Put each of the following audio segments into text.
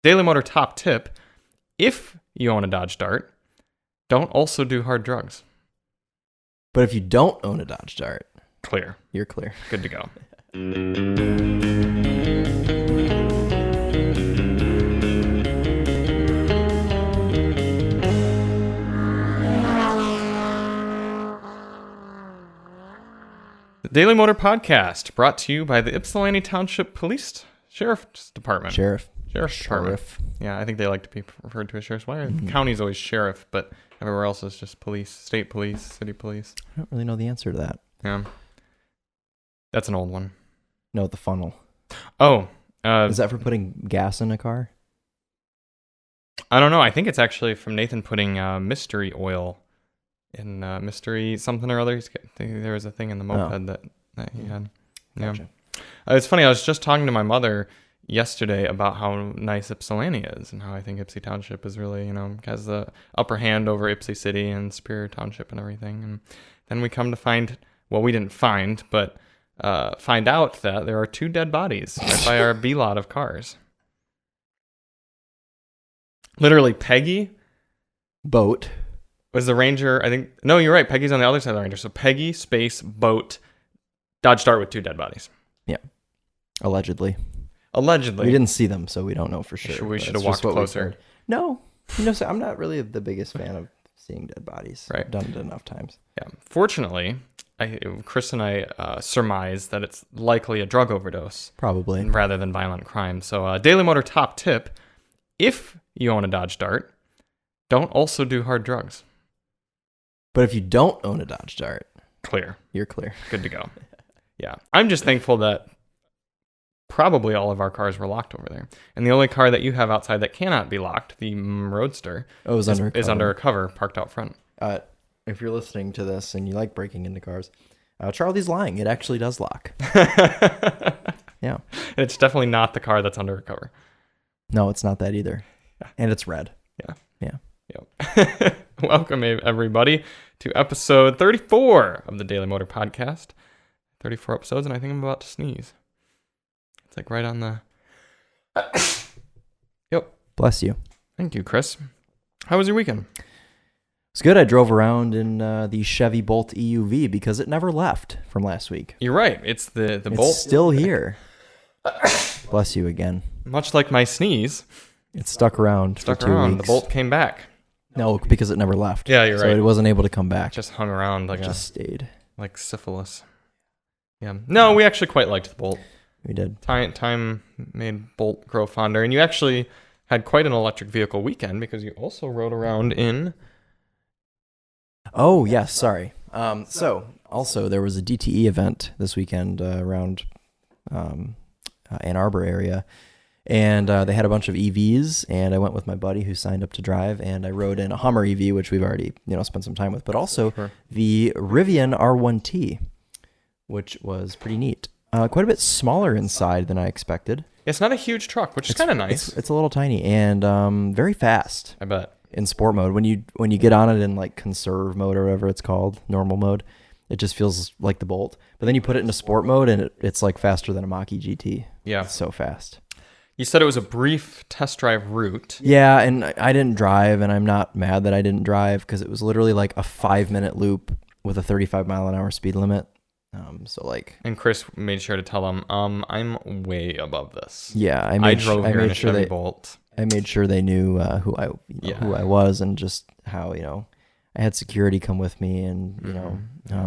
Daily Motor top tip: if you own a Dodge Dart, don't also do hard drugs. But if you don't own a Dodge Dart, Clear. you're clear. Good to go. The Daily Motor Podcast, brought to you by the Ypsilanti Township Police Sheriff's Department. Sheriff's Department. Yeah, I think they like to be referred to as sheriffs. Why? The county's always sheriff, but everywhere else is just police, state police, city police. I don't really know the answer to that. Yeah. That's an old one. No, the funnel. Oh. Is that for putting gas in a car? I don't know. I think it's actually from Nathan putting mystery oil in mystery something or other. There was a thing in the moped that he had. Yeah. Gotcha. It's funny. I was just talking to my mother yesterday about how nice Ypsilanti is and how I think Ypsi Township is really, has the upper hand over Ypsi City and Superior Township and everything. And then we come to find, well, we didn't find, but find out that there are 2 dead bodies right by our B lot of cars. Literally, Peggy Boat was the Ranger. I think, no, you're right. Peggy's on the other side of the Ranger. So Peggy, space, Boat, Dodge Dart with 2 dead bodies. Yeah. Allegedly. We didn't see them, so we don't know for sure. We should have walked closer. No. So I'm not really the biggest fan of seeing dead bodies. Right. I've done it enough times. Yeah. Fortunately, Chris and I surmise that it's likely a drug overdose. Probably. Rather than violent crime. So Daily Motor top tip: if you own a Dodge Dart, don't also do hard drugs. But if you don't own a Dodge Dart, clear. You're clear. Good to go. Yeah. I'm just thankful that probably all of our cars were locked over there. And the only car that you have outside that cannot be locked, the Roadster, is under a cover parked out front. If you're listening to this and you like breaking into cars, Charlie's lying. It actually does lock. Yeah. It's definitely not the car that's under a cover. No, it's not that either. Yeah. And it's red. Yeah. Yep. Welcome, everybody, to episode 34 of the Daily Motor Podcast. 34 episodes, and I think I'm about to sneeze. It's like right on the... Yep. Bless you. Thank you, Chris. How was your weekend? It's good. I drove around in the Chevy Bolt EUV because it never left from last week. You're right. It's the it's Bolt. It's still here. Bless you again. Much like my sneeze. It stuck around for 2 weeks. The Bolt came back. No, because it never left. Yeah, you're right. So it wasn't able to come back. Just hung around just stayed. Like syphilis. Yeah. No, we actually quite liked the Bolt. We did. Time made Bolt grow fonder. And you actually had quite an electric vehicle weekend because you also rode around in... Oh, yes. Sorry. So, also, there was a DTE event this weekend around Ann Arbor area. And they had a bunch of EVs, and I went with my buddy who signed up to drive, and I rode in a Hummer EV, which we've already spent some time with, but also the Rivian R1T, which was pretty neat. Quite a bit smaller inside than I expected. It's not a huge truck, which is kind of nice. It's a little tiny and very fast. I bet. In sport mode, when you get on it in like conserve mode or whatever it's called, normal mode, it just feels like the Bolt. But then you put it into sport mode, and it's like faster than a Mach-E GT. Yeah, it's so fast. You said it was a brief test drive route. Yeah, and I didn't drive, and I'm not mad that I didn't drive because it was literally like a 5-minute loop with a 35-mile-an-hour speed limit. And Chris made sure to tell them, I'm way above this. Yeah, I drove here in a Chevy Bolt. I made sure they knew who I was, and just how I had security come with me, and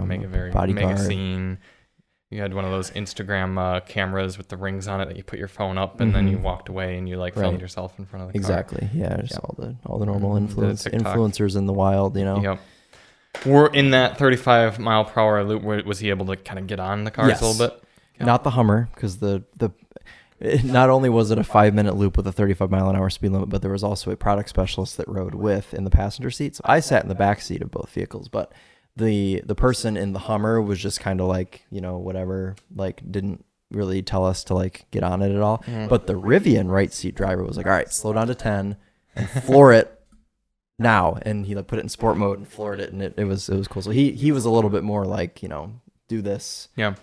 make a very mega scene. You had one of those Instagram cameras with the rings on it that you put your phone up, and then you walked away and you filmed yourself in front of the car. Exactly. Yeah, just all the normal influencers in the wild. Yep. We're in that 35 mile per hour loop. Was he able to kind of get on the cars a little bit? Yeah. Not the Hummer, because not only was it a 5-minute loop with a 35-mile-an-hour speed limit, but there was also a product specialist that rode with in the passenger seat. So I sat in the back seat of both vehicles, but the person in the Hummer was just kind of like, whatever, didn't really tell us to get on it at all. But the Rivian right seat driver was like, all right, slow down to 10 and floor it now. And he put it in sport mode and floored it, and it was cool. So he was a little bit more do this. Yeah.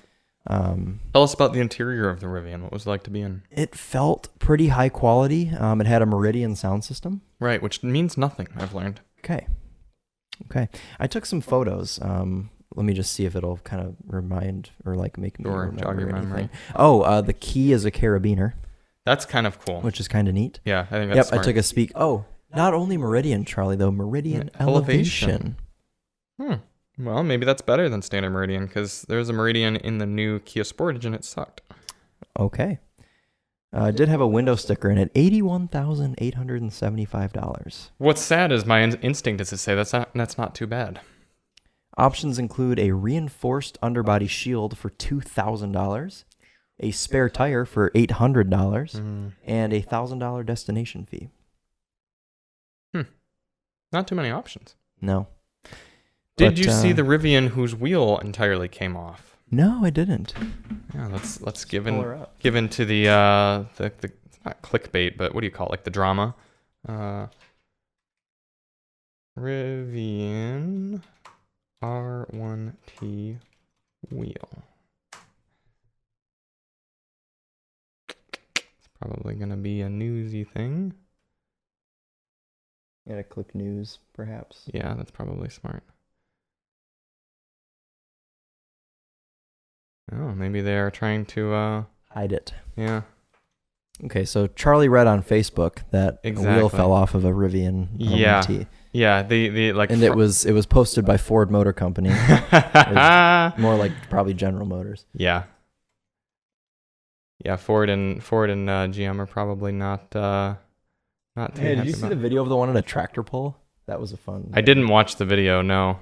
Tell us about the interior of the Rivian. What was it like to be in? It felt pretty high quality. It had a Meridian sound system. Right, which means nothing, I've learned. Okay. I took some photos. Let me just see if it'll kind of remind or like make me remember jog your anything. memory. Oh, the key is a carabiner. That's kind of cool. Which is kind of neat. Yeah, I think that's smart. I took a speak. Oh, not only Meridian, Charlie, though. Meridian Elevation. Well, maybe that's better than standard Meridian because there's a Meridian in the new Kia Sportage and it sucked. Okay. I did have a window sticker in it. $81,875. What's sad is my instinct is to say that's not too bad. Options include a reinforced underbody shield for $2,000, a spare tire for $800, and a $1,000 destination fee. Not too many options. No. Did you see the Rivian whose wheel entirely came off? No, I didn't. Yeah, let's give into the it's not clickbait, but what do you call it? Like the drama. Rivian R1T wheel. It's probably gonna be a newsy thing. You gotta click news, perhaps. Yeah, that's probably smart. Oh, maybe they are trying to hide it. Yeah. Okay, so Charlie read on Facebook that a wheel fell off of a Rivian R1T. Yeah, the like, and it was posted by Ford Motor Company. More like probably General Motors. Yeah. Yeah, Ford and GM are probably not too Hey, did you see the video of the one on a tractor pull? That was a fun. I didn't watch the video. No.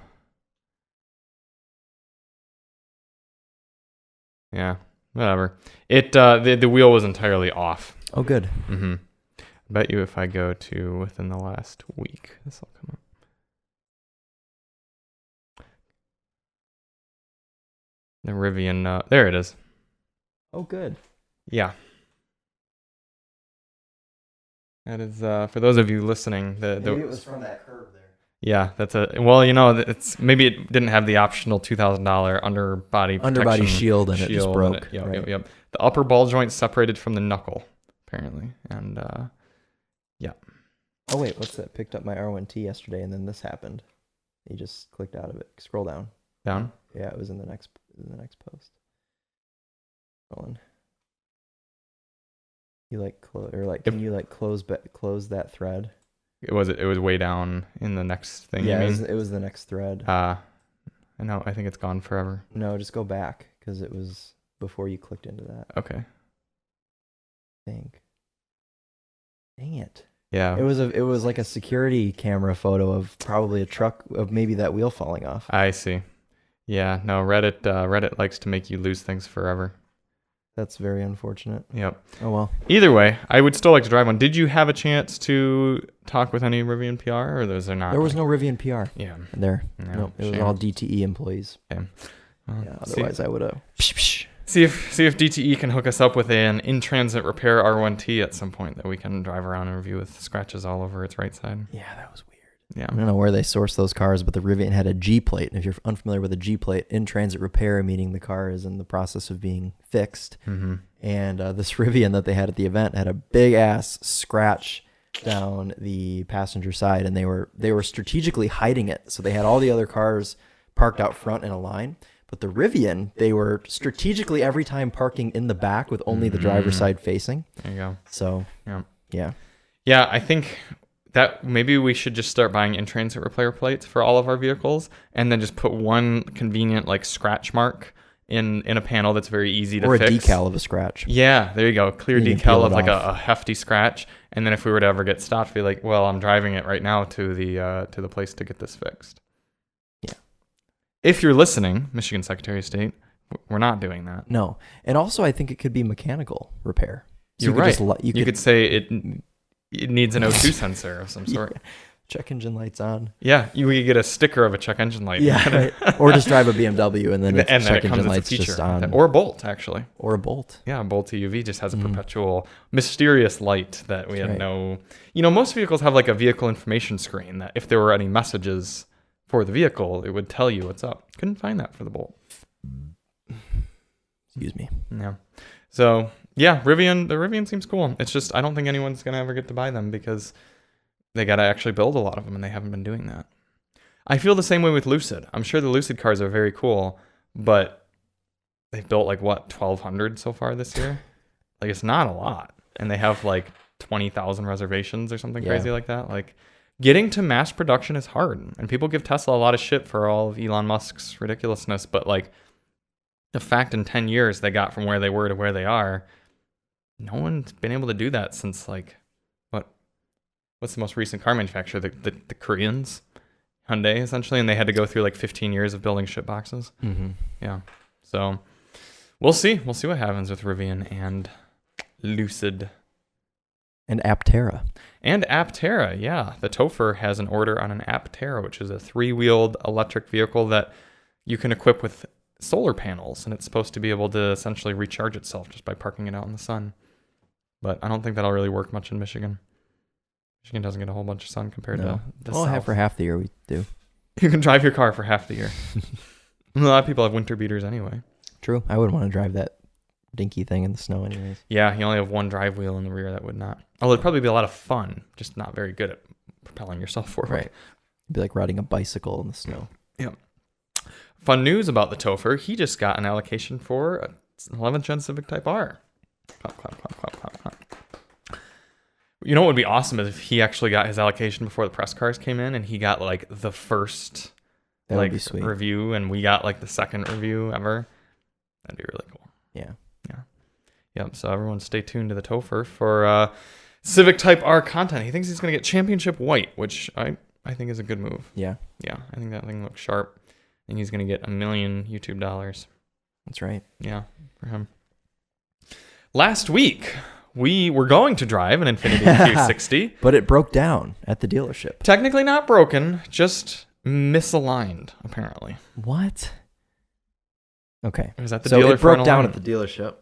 Yeah, whatever. It the wheel was entirely off. Oh, good. Mm-hmm. I bet you if I go to within the last week, this will come up. The Rivian, there it is. Oh, good. Yeah. That is for those of you listening. Maybe it was from that curve there. Yeah, that's it's maybe it didn't have the optional $2,000 underbody shield and it just broke. Yep. The upper ball joint separated from the knuckle, apparently, and yeah. Oh wait, what's that? Picked up my R1T yesterday, and then this happened. You just clicked out of it. Scroll down. Down. Yeah, it was in the next post. Hold on. You can you close that thread? It was way down in the next thing. Yeah, you mean? it was the next thread. I know. I think it's gone forever. No, just go back because it was before you clicked into that. Okay. I think. Dang it. Yeah. It was like a security camera photo of probably a truck of maybe that wheel falling off. I see. Yeah. No. Reddit likes to make you lose things forever. That's very unfortunate. Yep. Oh, well. Either way, I would still like to drive one. Did you have a chance to talk with any Rivian PR, or was there not? There was no Rivian PR. Yeah. There. No, nope. It was all DTE employees. Yeah. Well, yeah. Otherwise, I would have. See if DTE can hook us up with an in-transit repair R1T at some point that we can drive around and review with scratches all over its right side. Yeah, that was weird. Yeah. I don't know where they sourced those cars, but the Rivian had a G plate. And if you're unfamiliar with a G plate, in-transit repair, meaning the car is in the process of being fixed. Mm-hmm. And this Rivian that they had at the event had a big-ass scratch down the passenger side, and they were strategically hiding it. So they had all the other cars parked out front in a line. But the Rivian, they were strategically every time parking in the back with only the driver's side facing. There you go. So, yeah. Yeah, I think that maybe we should just start buying in-transit repair plates for all of our vehicles and then just put one convenient like scratch mark in a panel that's very easy to fix. Or a decal of a scratch. Yeah, there you go. Clear decal of like a hefty scratch. And then if we were to ever get stopped, be like, well, I'm driving it right now to the place to get this fixed. Yeah. If you're listening, Michigan Secretary of State, we're not doing that. No. And also I think it could be mechanical repair. So you're right. You could say it needs an O2 sensor of some sort. Yeah. Check engine lights on. Yeah, you could get a sticker of a check engine light. Yeah, right. Or just drive a BMW and then check engine lights just on. Or a Bolt, actually. Or a Bolt. Yeah, Bolt EUV just has a perpetual mysterious light that we have no... You know, most vehicles have like a vehicle information screen that if there were any messages for the vehicle, it would tell you what's up. Couldn't find that for the Bolt. Excuse me. Yeah. So yeah, the Rivian seems cool. It's just I don't think anyone's gonna ever get to buy them because they gotta actually build a lot of them, and they haven't been doing that. I feel the same way with Lucid. I'm sure the Lucid cars are very cool, but they've built like 1,200 so far this year. Like it's not a lot, and they have like 20,000 reservations or something crazy like that. Like getting to mass production is hard, and people give Tesla a lot of shit for all of Elon Musk's ridiculousness, but like the fact in 10 years they got from where they were to where they are, no one's been able to do that since like what's the most recent car manufacturer? The Koreans, Hyundai essentially, and they had to go through like 15 years of building shit boxes. Mm-hmm. Yeah, so we'll see what happens with Rivian and Lucid. And Aptera. Yeah. The Topher has an order on an Aptera, which is a 3-wheeled electric vehicle that you can equip with solar panels, and it's supposed to be able to essentially recharge itself just by parking it out in the sun. But I don't think that'll really work much in Michigan. Michigan doesn't get a whole bunch of sun compared to the South. For half the year we do. You can drive your car for half the year. A lot of people have winter beaters anyway. True. I wouldn't want to drive that dinky thing in the snow anyways. Yeah, you only have one drive wheel in the rear. That would not. Although it'd probably be a lot of fun, just not very good at propelling yourself forward. Right. It'd be like riding a bicycle in the snow. Yeah. Fun news about the Topher. He just got an allocation for an 11th Gen Civic Type R. Clap, clap, clap, clap, clap, clap. You know what would be awesome is if he actually got his allocation before the press cars came in, and he got like the first review, and we got like the second review ever. That'd be really cool. Yeah. Yep. So everyone stay tuned to the Topher for Civic Type R content. He thinks he's going to get championship white, which I think is a good move. Yeah. Yeah. I think that thing looks sharp. And he's going to get $1 million YouTube dollars. That's right. Yeah, for him. Last week, we were going to drive an Infiniti Q60. But it broke down at the dealership. Technically not broken, just misaligned, apparently. What? Okay. It was at the so dealer it broke for down at the dealership.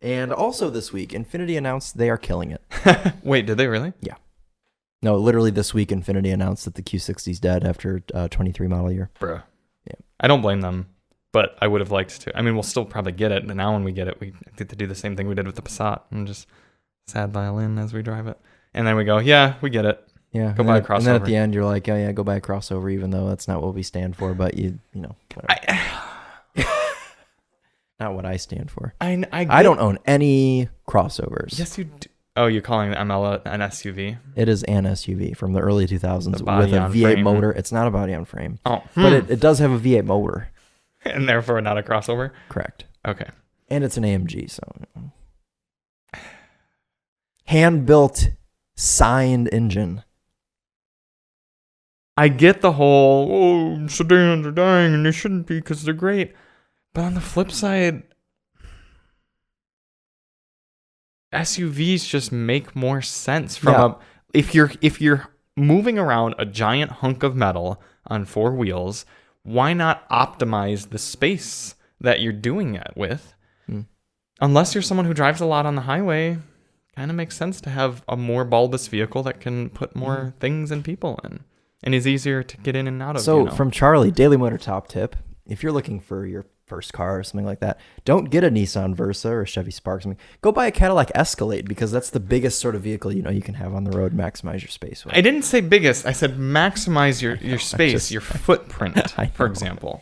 And also this week, Infiniti announced they are killing it. Wait, did they really? Yeah. No, literally this week, Infiniti announced that the Q60 is dead after 23 model year. Bruh. Yeah. I don't blame them, but I would have liked to. I mean, we'll still probably get it. And now when we get it, we get to do the same thing we did with the Passat and just sad violin as we drive it. And then we go, yeah, we get it. Yeah. Go buy a crossover. And then at the end, you're like, oh yeah, go buy a crossover, even though that's not what we stand for. But you know, not what I stand for. I don't own any crossovers. Yes, you do. Oh, you're calling the ML an SUV? It is an SUV from the early 2000s with a V8 frame. motor. It's not a body on frame. Oh, but it does have a V8 motor. And therefore not a crossover? Correct. Okay. And it's an AMG, so hand-built, signed engine. I get the whole, sedans are dying and they shouldn't be because they're great. But on the flip side, SUVs just make more sense from if you're moving around a giant hunk of metal on 4 wheels, why not optimize the space that you're doing it with? Unless you're someone who drives a lot on the highway, kind of makes sense to have a more bulbous vehicle that can put more things and people in and is easier to get in and out of. So from Charlie, Daily Motor top tip, if you're looking for your first car or something like that, don't get a Nissan Versa or a Chevy Spark or something. Go buy a Cadillac Escalade, because that's the biggest sort of vehicle you can have on the road, maximize your space with. I didn't say biggest. I said maximize your space, your footprint, for example.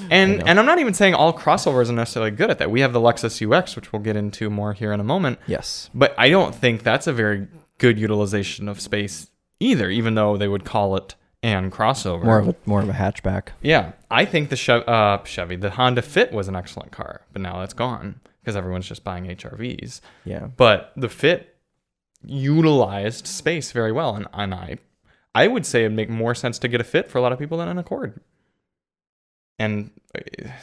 And I'm not even saying all crossovers are necessarily good at that. We have the Lexus UX, which we'll get into more here in a moment. Yes. But I don't think that's a very good utilization of space either, even though they would call it an crossover. More of a hatchback. Yeah. I think the Chevy, the Honda Fit was an excellent car, but now that's gone because everyone's just buying HRVs. Yeah. But the Fit utilized space very well, and I would say it'd make more sense to get a Fit for a lot of people than an Accord. And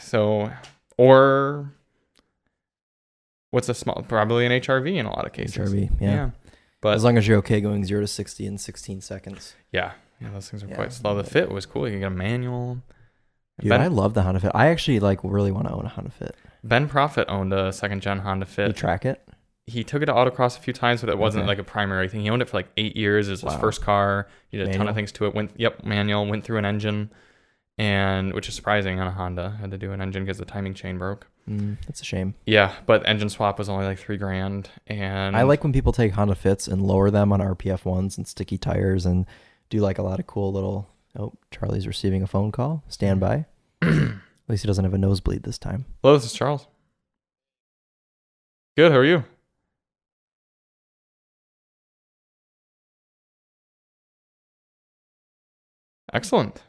so, or what's a small, probably an HRV in a lot of cases. HRV, yeah. But as long as you're okay going 0 to 60 in 16 seconds. Yeah, those things are quite slow. The Fit was cool. You can get a manual. Dude, I love the Honda Fit. I actually really want to own a Honda Fit. Ben Profit owned a 2nd gen Honda Fit. You track it? He took it to autocross a few times, but it wasn't like a primary thing. He owned it for like 8 years. It was his first car. He did a ton of things to it. Manual. Went through an engine, and which is surprising on a Honda. Had to do an engine because the timing chain broke. That's a shame. Yeah, but engine swap was only like $3,000, and I like when people take Honda Fits and lower them on RPF ones and sticky tires and do like a lot of cool little. Oh, Charlie's receiving a phone call. Stand by. At least he doesn't have a nosebleed this time. Hello, this is Charles. Good. How are you? Excellent.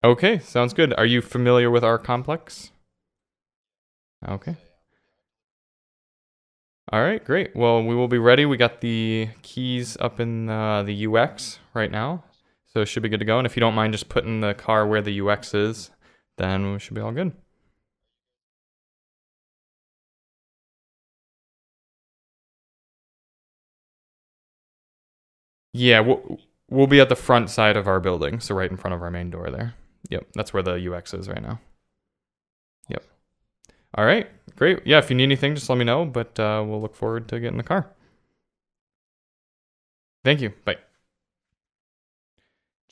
Okay, sounds good. Are you familiar with our complex? Okay. All right, great. Well, we will be ready. We got the keys up in the UX right now, so it should be good to go. And if you don't mind just putting the car where the UX is, then we should be all good. Yeah, we'll be at the front side of our building, so right in front of our main door there. Yep, that's where the UX is right now. Yep. All right, great. Yeah, if you need anything, just let me know, but we'll look forward to getting the car. Thank you. Bye.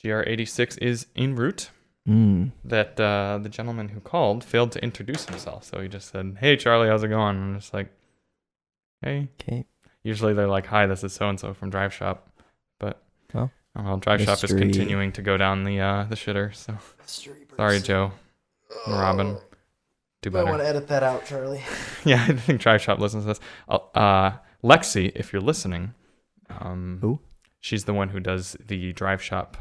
GR86 is en route. That the gentleman who called failed to introduce himself, so he just said, "Hey, Charlie, how's it going?" And I'm just like, "Hey." Okay. Usually they're like, "Hi, this is so-and-so from Drive Shop," but Drive Shop is continuing to go down the shitter. So sorry, Joe and Robin. Do better. I want to edit that out, Charlie. Yeah, I think Drive Shop listens to this. Lexi, if you're listening, who? She's the one who does the Drive Shop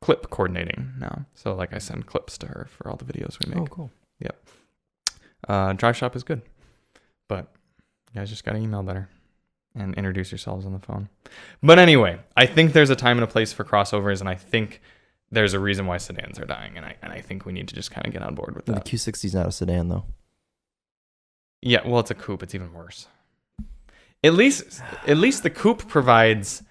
clip coordinating now. So like I send clips to her for all the videos we make. Oh, cool. Yep. Drive Shop is good, but you guys just gotta email better and introduce yourselves on the phone. But anyway, I think there's a time and a place for crossovers, and I think there's a reason why sedans are dying, and I think we need to just kind of get on board with that. The Q60 is not a sedan, though. Yeah, well, it's a coupe. It's even worse. At least the coupe provides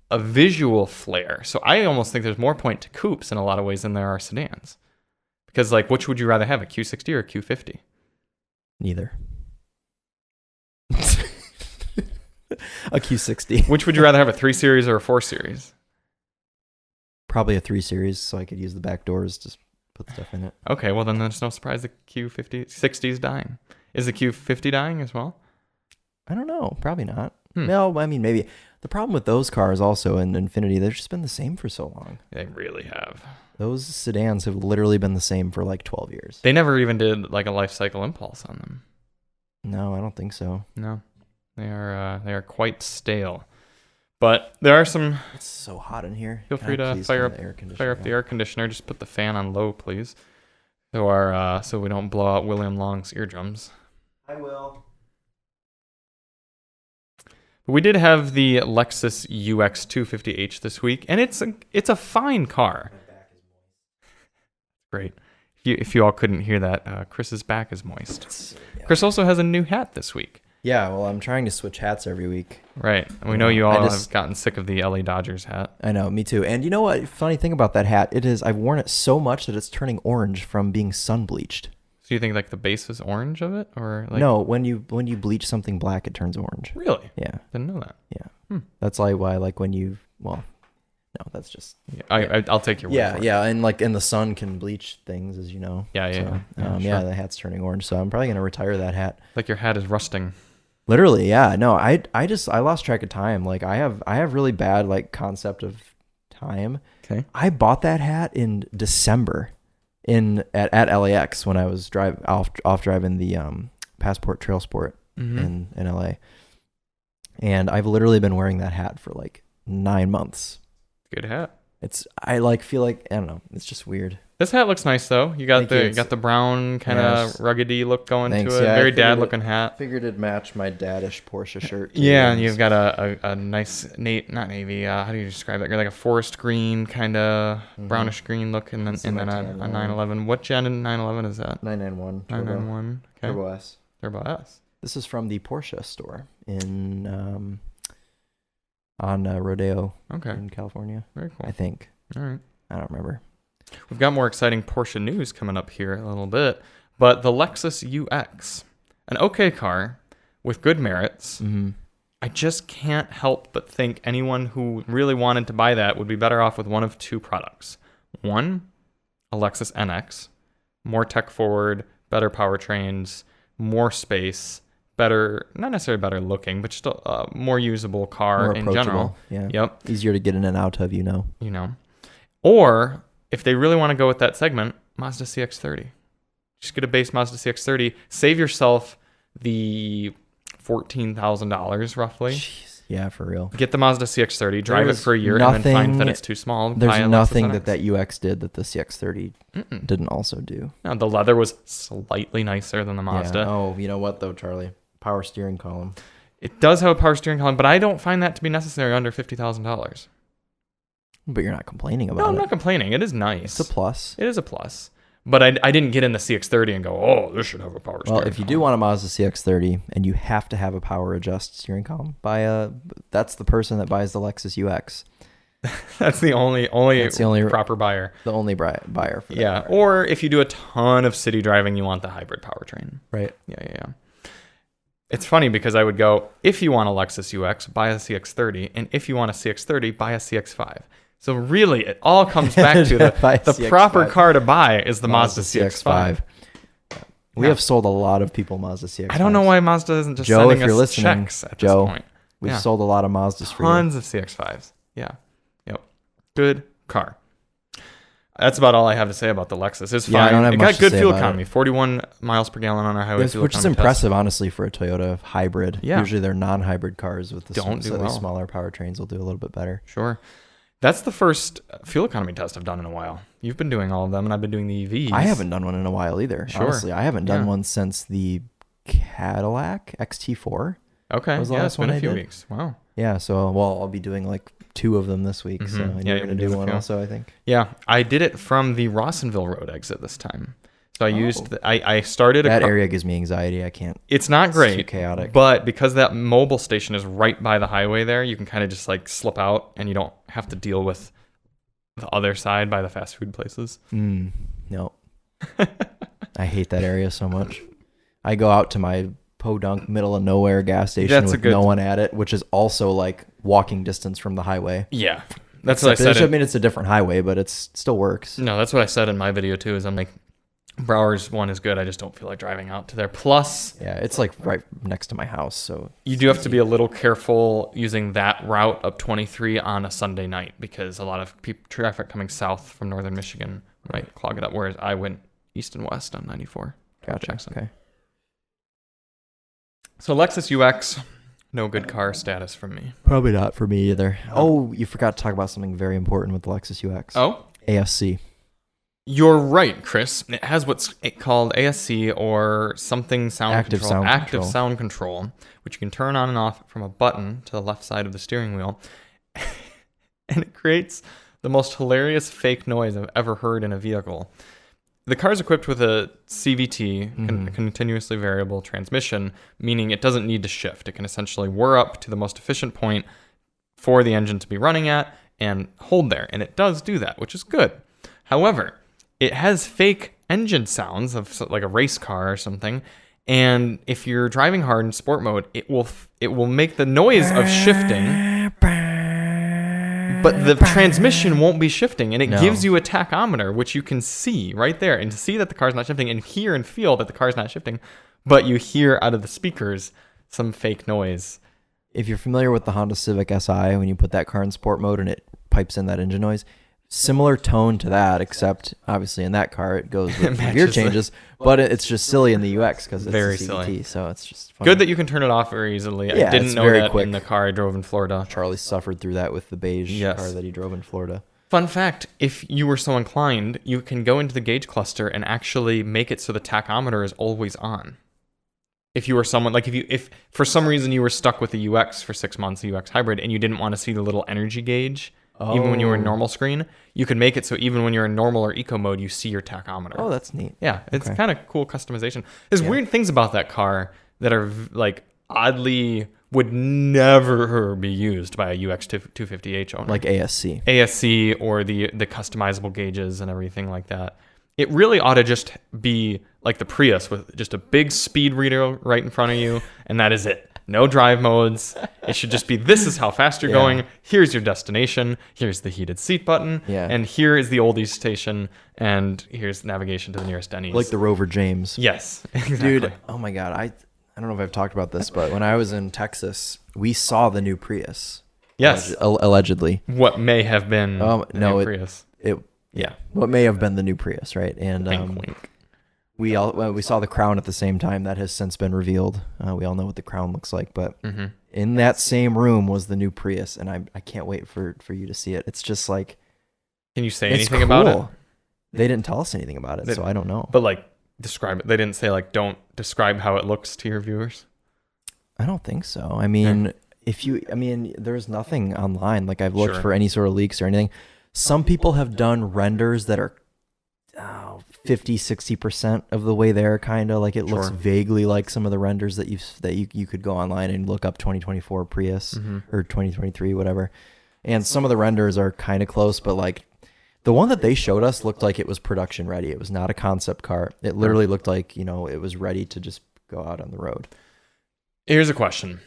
a visual flair. So I almost think there's more point to coupes in a lot of ways than there are sedans. Because, like, which would you rather have, a Q60 or a Q50? Neither. A Q60. Which would you rather have, a 3 Series or a 4 Series? Probably a 3 Series, so I could use the back doors to put stuff in it. Okay, well, then there's no surprise the Q60 is dying. Is the Q50 dying as well? I don't know. Probably not. No, I mean, maybe. The problem with those cars also in Infiniti, they've just been the same for so long. They really have. Those sedans have literally been the same for like 12 years. They never even did like a life cycle impulse on them. No, I don't think so. No. They are quite stale. But there are some... It's so hot in here. Feel free to fire up the air conditioner. Just put the fan on low, please. So we don't blow out William Long's eardrums. I will. We did have the Lexus UX 250h this week, and it's a fine car. My back is moist. Great. If you all couldn't hear that, Chris's back is moist. Chris also has a new hat this week. Yeah, well, I'm trying to switch hats every week. Right. And we know you all have gotten sick of the LA Dodgers hat. I know, me too. And you know what? Funny thing about that hat, I've worn it so much that it's turning orange from being sun bleached. So you think like the base is orange of it, or like... No, when you bleach something black, it turns orange. Really? Yeah. Didn't know that. Yeah. That's why like when you no, that's just... Yeah, I'll take your word for it. Yeah, and like the sun can bleach things, as you know. Yeah. Sure. The hat's turning orange, so I'm probably gonna retire that hat. Like your hat is rusting. Literally, yeah. No, I lost track of time. Like I have really bad like concept of time. Okay. I bought that hat in December at LAX when I was off driving the Passport Trail Sport in LA. And I've literally been wearing that hat for like 9 months. Good hat. I feel like, I don't know, it's just weird. This hat looks nice though. You got the brown kind of ruggedy look going to it. Yeah, very dad looking hat. Figured it'd match my daddish Porsche shirt. Yeah, and you've got a nice not navy. How do you describe it? Like a forest green kind of brownish green look, and then a 911. What gen 911 is that? 991. 991. Okay. Turbo S. Turbo S. This is from the Porsche store in on Rodeo. Okay. In California. Very cool. I think. All right. I don't remember. We've got more exciting Porsche news coming up here a little bit, but the Lexus UX, an okay car with good merits. Mm-hmm. I just can't help but think anyone who really wanted to buy that would be better off with one of two products. One, a Lexus NX, more tech forward, better powertrains, more space, better, not necessarily better looking, but just a more usable car More in general. Yeah. Yep. Easier to get in and out of, You know. Or if they really want to go with that segment, Mazda CX-30. Just get a base Mazda CX-30. Save yourself the $14,000 roughly. Jeez. Yeah, for real. Get the Mazda CX-30, drive it There's for a year, and then find that it's too small. Buy There's a nothing Lexus that NX. UX did that the CX-30 didn't also do. No, the leather was slightly nicer than the Mazda. Yeah. Oh, you know what though, Charlie? Power steering column. It does have a power steering column, but I don't find that to be necessary under $50,000. But you're not complaining about No, it. I'm not complaining. It is nice. It's a plus. It is a plus. But I didn't get in the CX-30 and go, oh, this should have a power steering Well, if you do column. want a Mazda CX-30 and you have to have a power adjust steering column, that's the person that buys the Lexus UX. That's the only That's the only proper buyer. The only buyer for that. Yeah. car. Or if you do a ton of city driving, you want the hybrid powertrain. Right. Yeah. It's funny because I would go, if you want a Lexus UX, buy a CX-30. And if you want a CX-30, buy a CX-5. So really, it all comes back to the CX-5. proper car to buy is the Mazda CX-5. We have sold a lot of people Mazda CX-5. I don't know why Mazda isn't just Joe, sending if you're us listening, checks at Joe, this point. We've Yeah. sold a lot of Mazdas for you. Tons of CX-5s. Yeah. Yep. Good car. That's about all I have to say about the Lexus. It's Yeah, I fine. don't have It much got to good say fuel about economy. it. 41 miles per gallon on our highway fuel Which is economy impressive, honestly, for a Toyota hybrid. Yeah. Usually they're non-hybrid cars with the Don't do slightly well. smaller powertrains will do a little bit better. Test. Sure. That's the first fuel economy test I've done in a while. You've been doing all of them, and I've been doing the EVs. I haven't done one in a while either. Sure. Honestly, I haven't done Yeah. one since the Cadillac XT4. Okay. was the Yeah, last it's been one a I few did. weeks. Wow. Yeah, so I'll be doing like 2 of them this week. So Mhm. and Yeah, you're gonna you'll do do a one few. also, I think. Yeah, I did it from the Rossonville Road exit this time. So I Oh. used I started That area gives me anxiety. I can't. It's not It's great. too chaotic. But because that mobile station is right by the highway there, you can kind of just like slip out and you don't have to deal with the other side by the fast food places. No. I hate that area so much. I go out to my podunk middle of nowhere gas station That's a with good- no one at it, which is also like walking distance from the highway. Yeah. That's what I Except said. I mean, it's a different highway, but it still works. No, that's what I said in my video too, is I'm like, Brower's one is good. I just don't feel like driving out to there. Plus, Yeah, it's like right next to my house, so you do have to be a little careful using that route up 23 on a Sunday night because a lot of traffic coming south from northern Michigan might clog it up, whereas I went east and west on 94. gotcha. Jackson. Okay. So Lexus UX, no good car status from me. Probably not for me either. Oh, you forgot to talk about something very important with the Lexus UX. Oh, ASC. you're right, Chris. It has what's called ASC or something Active sound sound control, which you can turn on and off from a button to the left side of the steering wheel. And it creates the most hilarious fake noise I've ever heard in a vehicle. The car is equipped with a CVT, continuously variable transmission, meaning it doesn't need to shift. It can essentially whir up to the most efficient point for the engine to be running at and hold there. And it does do that, which is good. However, it has fake engine sounds of like a race car or something. And if you're driving hard in sport mode, it will make the noise of shifting, but the transmission won't be shifting, and it gives you a tachometer, which you can see right there, and to see that the car's not shifting, and hear and feel that the car's not shifting, but you hear out of the speakers some fake noise. If you're familiar with the Honda Civic Si, when you put that car in sport mode and it pipes in that engine noise, similar tone to that, except obviously in that car it goes with gear matches changes, but it's just silly in the UX because it's Very a CVT, silly. so it's just funny. Good that you can turn it off very easily. Yeah, I didn't it's know very that quick. in the car I drove in Florida. Charlie suffered through that with the beige Yes. car that he drove in Florida. Fun fact, if you were so inclined, you can go into the gauge cluster and actually make it so the tachometer is always on. If you were someone, like if for some reason you were stuck with the UX for 6 months, the UX hybrid, and you didn't want to see the little energy gauge, even when you were in normal screen, you could make it so even when you're in normal or eco mode, you see your tachometer. Oh, that's neat. Yeah, it's Okay. kind of cool customization. There's weird things about that car that are like oddly would never be used by a UX 250H owner. Like ASC. ASC or the customizable gauges and everything like that. It really ought to just be like the Prius with just a big speed reader right in front of you, and that is it. no drive modes. It should just be, this is how fast you're Yeah. going. Here's your destination. Here's the heated seat button. Yeah. And here is the oldies station. And here's navigation to the nearest Denny's. Like the Rover James. Yes, exactly. Dude, oh my God. I don't know if I've talked about this, but when I was in Texas, we saw the new Prius. Yes. Allegedly. What may have been the no, new it- Prius. Yeah. What may have been the new Prius, right? And Wink, wink. we saw the crown at the same time. That has since been revealed. We all know what the crown looks like, but Mm-hmm. in that same room was the new Prius, and I can't wait for you to see it. It's just like, Can you say it's anything about it? cool. They didn't tell us anything about it, so I don't know. But like, describe it. They didn't say like, don't describe how it looks to your viewers. I don't think so. I mean, there's nothing online. Like I've looked Sure. for any sort of leaks or anything. Some people have done renders that are 50, 60% of the way there, kind of like it looks Sure. vaguely like some of the renders that you could go online and look up 2024 Prius Mm-hmm. or 2023, whatever. And some of the renders are kind of close, but like the one that they showed us looked like it was production ready. It was not a concept car. It literally looked like, it was ready to just go out on the road. Here's a question.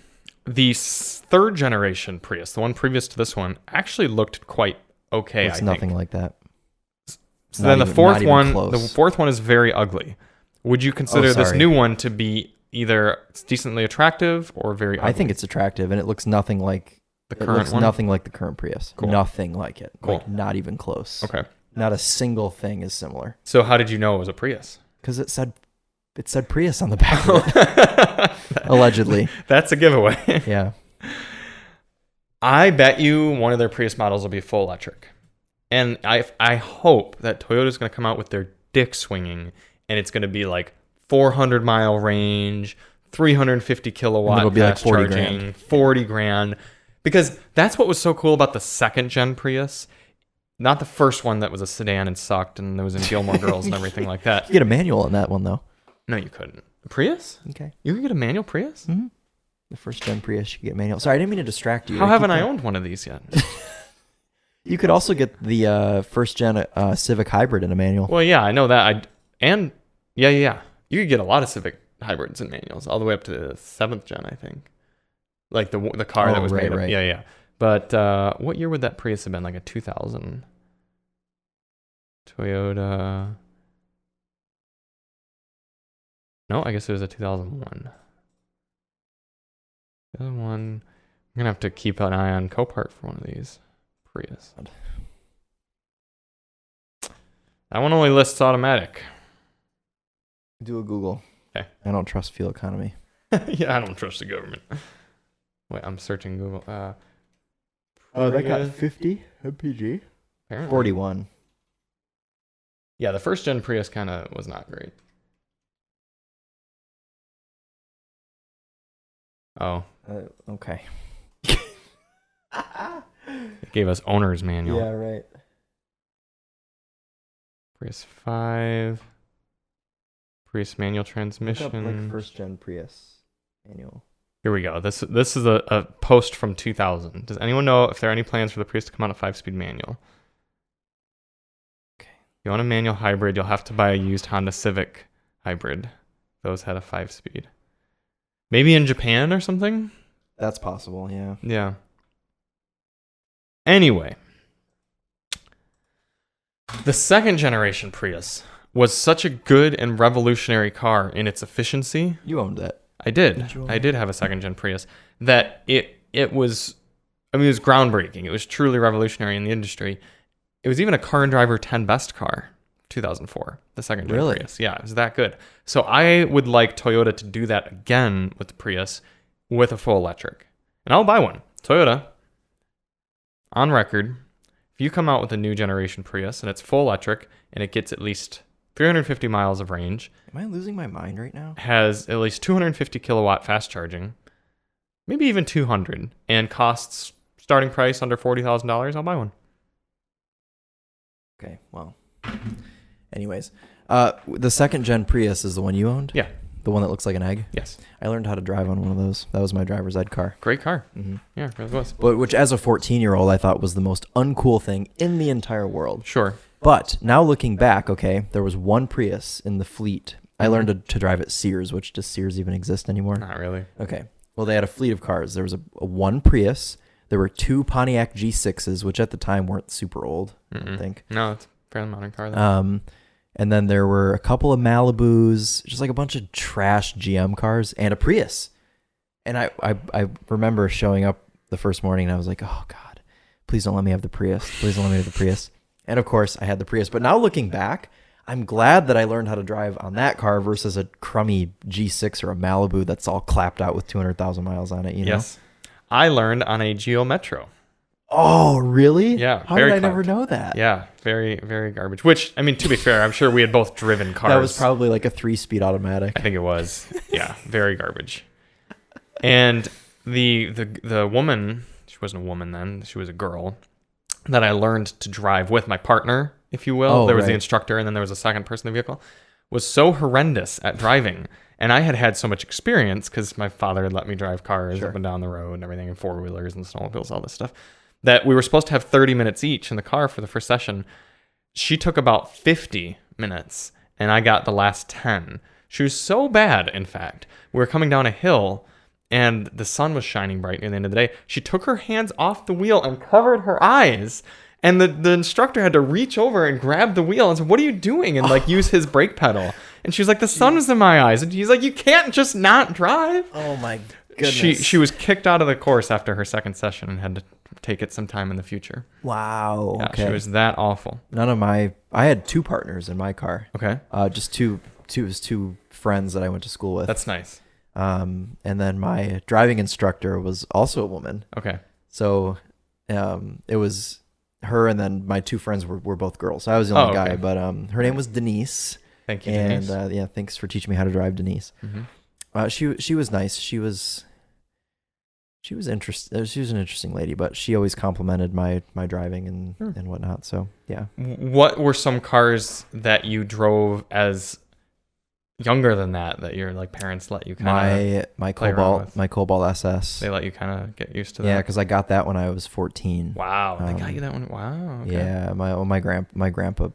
The third generation Prius, the one previous to this one, actually looked quite okay, It's I nothing think. like that. So Not then the even- fourth not even one, close. the fourth one is very ugly. Would you consider this sorry. new one to be either decently attractive or very ugly? I think it's attractive, and it looks nothing like the it current looks one. nothing like the current Prius. Cool. Nothing like it. Cool. Like not even close. Okay. Not a single thing is similar. So how did you know it was a Prius? Because it said Prius on the back of it. Allegedly. That's a giveaway. Yeah. I bet you one of their Prius models will be full electric. And I hope that Toyota's going to come out with their dick swinging, and it's going to be like 400-mile range, 350 kilowatt it'll be like fast 40 charging, grand. 40 grand. Because that's what was so cool about the second gen Prius. Not the first one that was a sedan and sucked and there was in Gilmore Girls and everything like that. You get a manual in that one though. No, you couldn't. Prius? Okay. You could get a manual Prius? Mm-hmm. The first gen Prius you get manual. Sorry, I didn't mean to distract you. How haven't I Keep owned one of these yet? going. You could also get the first gen Civic Hybrid in a manual. Well, yeah, I know that. Yeah. You could get a lot of Civic hybrids and manuals, all the way up to the 7th gen, I think. Like the car that was made up. right. Yeah. But what year would that Prius have been? Like a 2000 Toyota? No, I guess it was a 2001. 2001. I'm gonna have to keep an eye on Copart for one of these Prius. That one only lists automatic. Do a Google. Okay. I don't trust fuel economy. Yeah, I don't trust the government. Wait, I'm searching Google. Oh, that got Prius, 50 mpg. apparently. 41. Yeah, the first gen Prius kind of was not great. Oh, Okay. it gave us owner's manual. Yeah, right. Prius 5. Prius manual Look up, transmission. like first gen Prius manual. Here we go. This is a post from 2000. Does anyone know if there are any plans for the Prius to come out a 5-speed manual? Okay. If you want a manual hybrid, you'll have to buy a used Honda Civic hybrid. Those had a 5-speed. Maybe in Japan or something? That's possible, yeah. Yeah. Anyway, the second generation Prius was such a good and revolutionary car in its efficiency. You owned that. I did. Did you own I did have a second gen Prius. That it was, it was groundbreaking. It was truly revolutionary in the industry. It was even a Car and Driver 10 Best car, 2004. The second gen Really? Prius. Yeah, it was that good. So I would like Toyota to do that again with the Prius with a full electric. And I'll buy one. Toyota, on record, if you come out with a new generation Prius and it's full electric and it gets at least 350 miles of range, Am I losing my mind right now? has at least 250 kilowatt fast charging, maybe even 200, and costs starting price under $40,000, I'll buy one. Okay, well. Anyways, the second gen Prius is the one you owned? Yeah. The one that looks like an egg? Yes. I learned how to drive on one of those. That was my driver's ed car. Great car. Mm-hmm. Yeah, it really was. But which, as a 14-year-old, I thought was the most uncool thing in the entire world. Sure. But now looking back, okay, there was one Prius in the fleet. I learned to drive at Sears, which does Sears even exist anymore? Not really. Okay. Well, they had a fleet of cars. There was a one Prius. There were 2 Pontiac G6s, which at the time weren't super old, I don't think. No, it's a fairly modern car, though. And then there were a couple of Malibus, just like a bunch of trash GM cars, and a Prius. And I remember showing up the first morning, and I was like, oh, God, please don't let me have the Prius. Please don't let me have the Prius. And, of course, I had the Prius. But now looking back, I'm glad that I learned how to drive on that car versus a crummy G6 or a Malibu that's all clapped out with 200,000 miles on it, you know? Yes. I learned on a Geo Metro. Oh, really? Yeah. How did I never know that? Yeah. Very, very garbage. Which, I mean, to be fair, I'm sure we had both driven cars. That was probably like a 3-speed automatic. I think it was. Yeah. Very garbage. And the woman, she wasn't a woman then, she was a girl, that I learned to drive with, my partner, if you will. There was the instructor, and then there was a second person in the vehicle, was so horrendous at driving. And I had so much experience because my father had let me drive cars up and down the road and everything, and 4-wheelers and snowmobiles, all this stuff, that we were supposed to have 30 minutes each in the car for the first session. She took about 50 minutes, and I got the last 10. She was so bad, in fact. We were coming down a hill, and the sun was shining bright near the end of the day. She took her hands off the wheel and covered her eyes. And the instructor had to reach over and grab the wheel and said, what are you doing? And like use his brake pedal. And she was like, the sun is in my eyes. And he's like, you can't just not drive. Oh my goodness. She was kicked out of the course after her second session and had to take it sometime in the future. Wow. Yeah, okay. she was that awful. I had 2 partners in my car. Okay. Just two friends that I went to school with. That's nice. And then my driving instructor was also a woman. Okay. So it was her, and then my 2 friends were both girls. So I was the only guy, but her name was Denise. Thank you, Denise. And thanks for teaching me how to drive, Denise. Mm-hmm. She was nice. She was interesting. She was an interesting lady, but she always complimented my driving and whatnot. So yeah. What were some cars that you drove as younger than that your like parents let you kind of my Cobalt SS? They let you kind of get used to that. Yeah, because I got that when I was 14. Wow, they got you that one. Wow. Okay. Yeah, my grandpa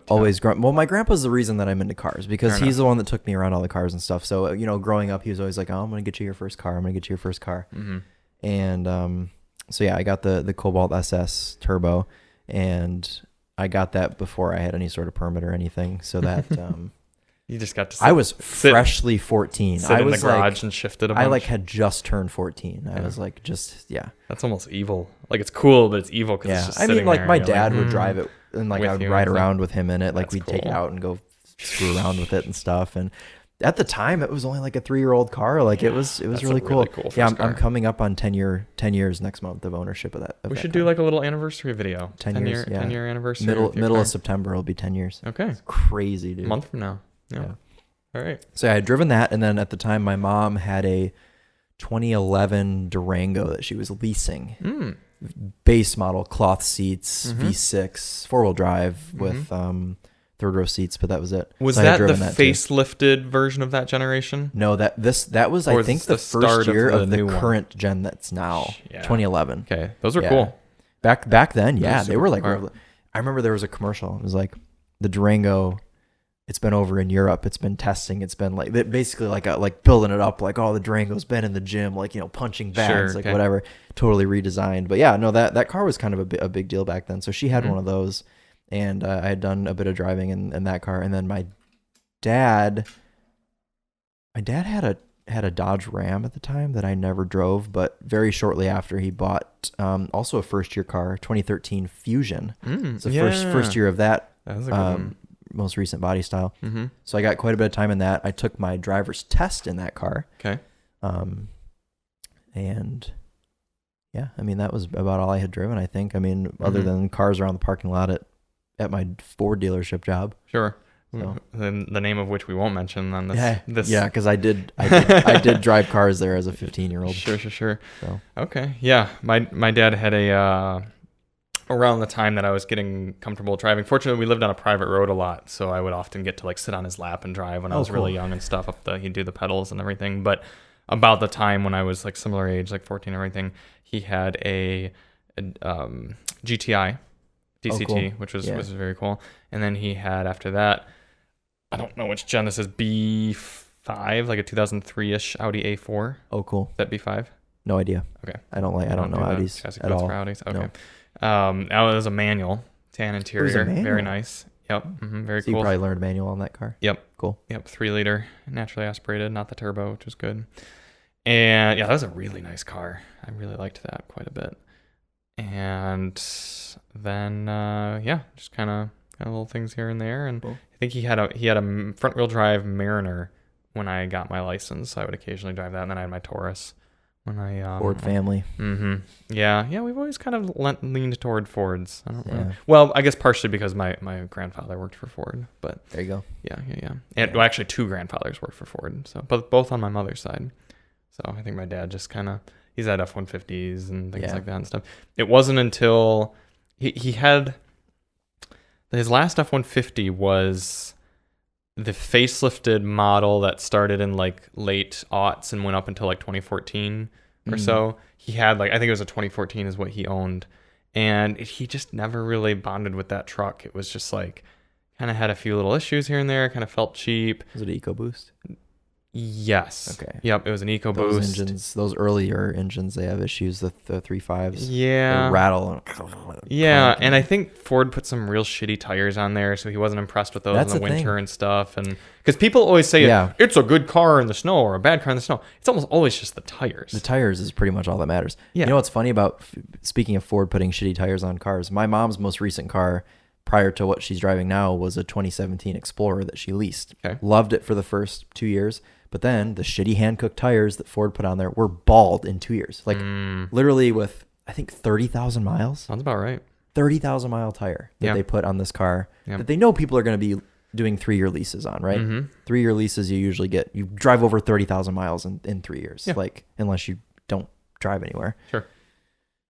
always my grandpa's the reason that I'm into cars, because he's the one that took me around all the cars and stuff. So growing up, he was always like, oh, I'm gonna get you your first car. Mm-hmm. And so yeah, I got the Cobalt SS Turbo, and I got that before I had any sort of permit or anything. So that you just got to. I was freshly 14. I was in the garage and shifted a bunch. I had just turned 14. I was like, That's almost evil. Like it's cool, but it's evil because it's just sitting there. My dad would drive it, and like I would ride around with him in it. Like we'd take it out and go screw around with it and stuff. And at the time, it was only like a 3-year-old car. Like it was really cool. Yeah, I'm coming up on 10 years next month of ownership of that. We should do like a little anniversary video. 10 years. 10 year anniversary. Middle of September will be 10 years. Okay. It's crazy, dude. A month from now. Yeah. All right. So I had driven that, and then at the time, my mom had a 2011 Durango that she was leasing. Base model, cloth seats, V6, 4-wheel drive with 3rd-row seats, but that was it. Was that the facelifted version of that generation? No, that was I think the first year of the current gen that's now 2011. Okay, those are cool. Back then, yeah, they were like. I remember there was a commercial. It was like the Durango. It's been over in Europe. It's been testing. It's been like basically like building it up. Like, oh, the Durango's been in the gym, like, punching bags, whatever. Totally redesigned. But yeah, no, that car was kind of a big deal back then. So she had one of those, and I had done a bit of driving in that car. And then my dad had a Dodge Ram at the time that I never drove, but very shortly after he bought also a first year car, 2013 Fusion. It's the first year of that. That was a good one. Most recent body style. So I got quite a bit of time in that. I took my driver's test in that car. Okay. And yeah, I mean, that was about all I had driven, I think. I mean, other than cars around the parking lot at my Ford dealership job. Sure. So. The name of which we won't mention on this. Yeah, because I did drive cars there as a 15-year-old. Sure. So. Okay. Yeah. My dad had around the time that I was getting comfortable driving. Fortunately, we lived on a private road a lot, so I would often get to like sit on his lap and drive when I was really young and stuff. He'd do the pedals and everything. But about the time when I was like similar age, like 14 and everything, he had a GTI DCT, which was very cool. And then he had, after that, I don't know which gen this is, B5 5, like a 2003-ish Audi A4. Oh, cool. That B5? No idea. Okay. I don't know Audis at all. For Audis? Okay. No. That was a manual, tan interior, very nice. Yep, very so cool. You probably learned manual on that car. Yep. Cool. Yep, 3-liter, naturally aspirated, not the turbo, which was good. And yeah, that was a really nice car. I really liked that quite a bit. And then just kind of little things here and there. And cool. I think he had a front wheel drive Mariner when I got my license. So I would occasionally drive that, and then I had my Taurus when I Ford family. Yeah, we've always kind of leaned toward Fords. I don't know. Well, I guess partially because my grandfather worked for Ford, but there you go. Yeah. And well, actually 2 grandfathers worked for Ford, so both on my mother's side. So I think my dad just kind of, he's had F-150s and things like that and stuff. It wasn't until he had his last F-150 was the facelifted model that started in like late aughts and went up until like 2014 or so. He had I think it was a 2014 is what he owned. And he just never really bonded with that truck. It was just like, kind of had a few little issues here and there, kind of felt cheap. Was it an EcoBoost? Yes. Okay. Yep, it was an EcoBoost. Those engines, those earlier engines, they have issues. The 3.5s. Yeah. They rattle. Yeah, and I think Ford put some real shitty tires on there, so he wasn't impressed with those in the winter and stuff. And because people always say it's a good car in the snow or a bad car in the snow, it's almost always just the tires. The tires is pretty much all that matters. Yeah. You know what's funny about speaking of Ford putting shitty tires on cars? My mom's most recent car, prior to what she's driving now, was a 2017 Explorer that she leased. Okay. Loved it for the first 2 years. But then the shitty hand-cooked tires that Ford put on there were bald in 2 years. Literally with, I think, 30,000 miles. Sounds about right. 30,000 mile tire that they put on this car that they know people are going to be doing 3-year leases on, right? 3-year leases, you usually you drive over 30,000 miles in 3 years, unless you don't drive anywhere. Sure.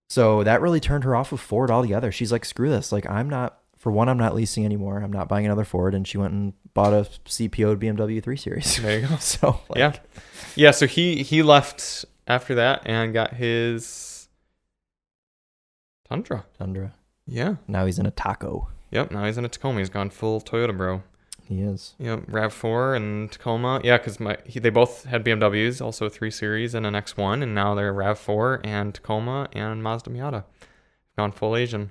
So that really turned her off of Ford altogether. She's like, screw this. I'm not leasing anymore. I'm not buying another Ford. And she went and bought a CPO'd BMW 3 Series. There you go. So yeah. So he left after that and got his Tundra. Yeah. Now he's in a Taco. Yep. Now he's in a Tacoma. He's gone full Toyota, bro. He is. Yep. RAV4 and Tacoma. Yeah, because they both had BMWs, also a 3 Series and an X1, and now they're RAV4 and Tacoma and Mazda Miata. Gone full Asian.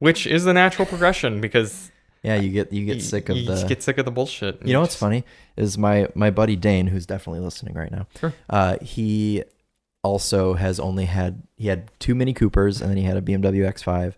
Which is the natural progression because you get sick of the bullshit. You know what's funny is my buddy Dane, who's definitely listening right now. Sure. He also had 2 Mini Coopers and then he had a BMW X5.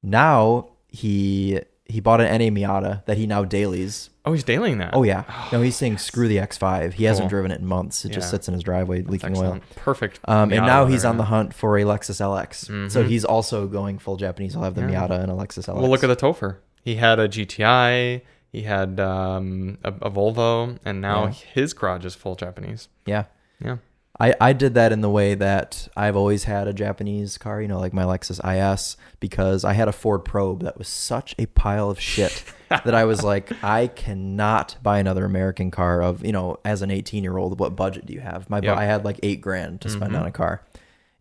Now he bought an NA Miata that he now dailies. Oh, he's dailying that. Oh yeah. No, he's saying screw the X5. He hasn't driven it in months. It just sits in his driveway leaking oil. Perfect. And now he's on the hunt for a Lexus LX. So he's also going full Japanese. He'll have the Miata and a Lexus LX. Well, look at the Topher. He had a GTI. He had a Volvo, and now his garage is full Japanese. Yeah. Yeah. I did that in the way that I've always had a Japanese car, like my Lexus IS, because I had a Ford Probe that was such a pile of shit that I was like, I cannot buy another American car of, as an 18-year-old, what budget do you have? I had like $8,000 to spend on a car.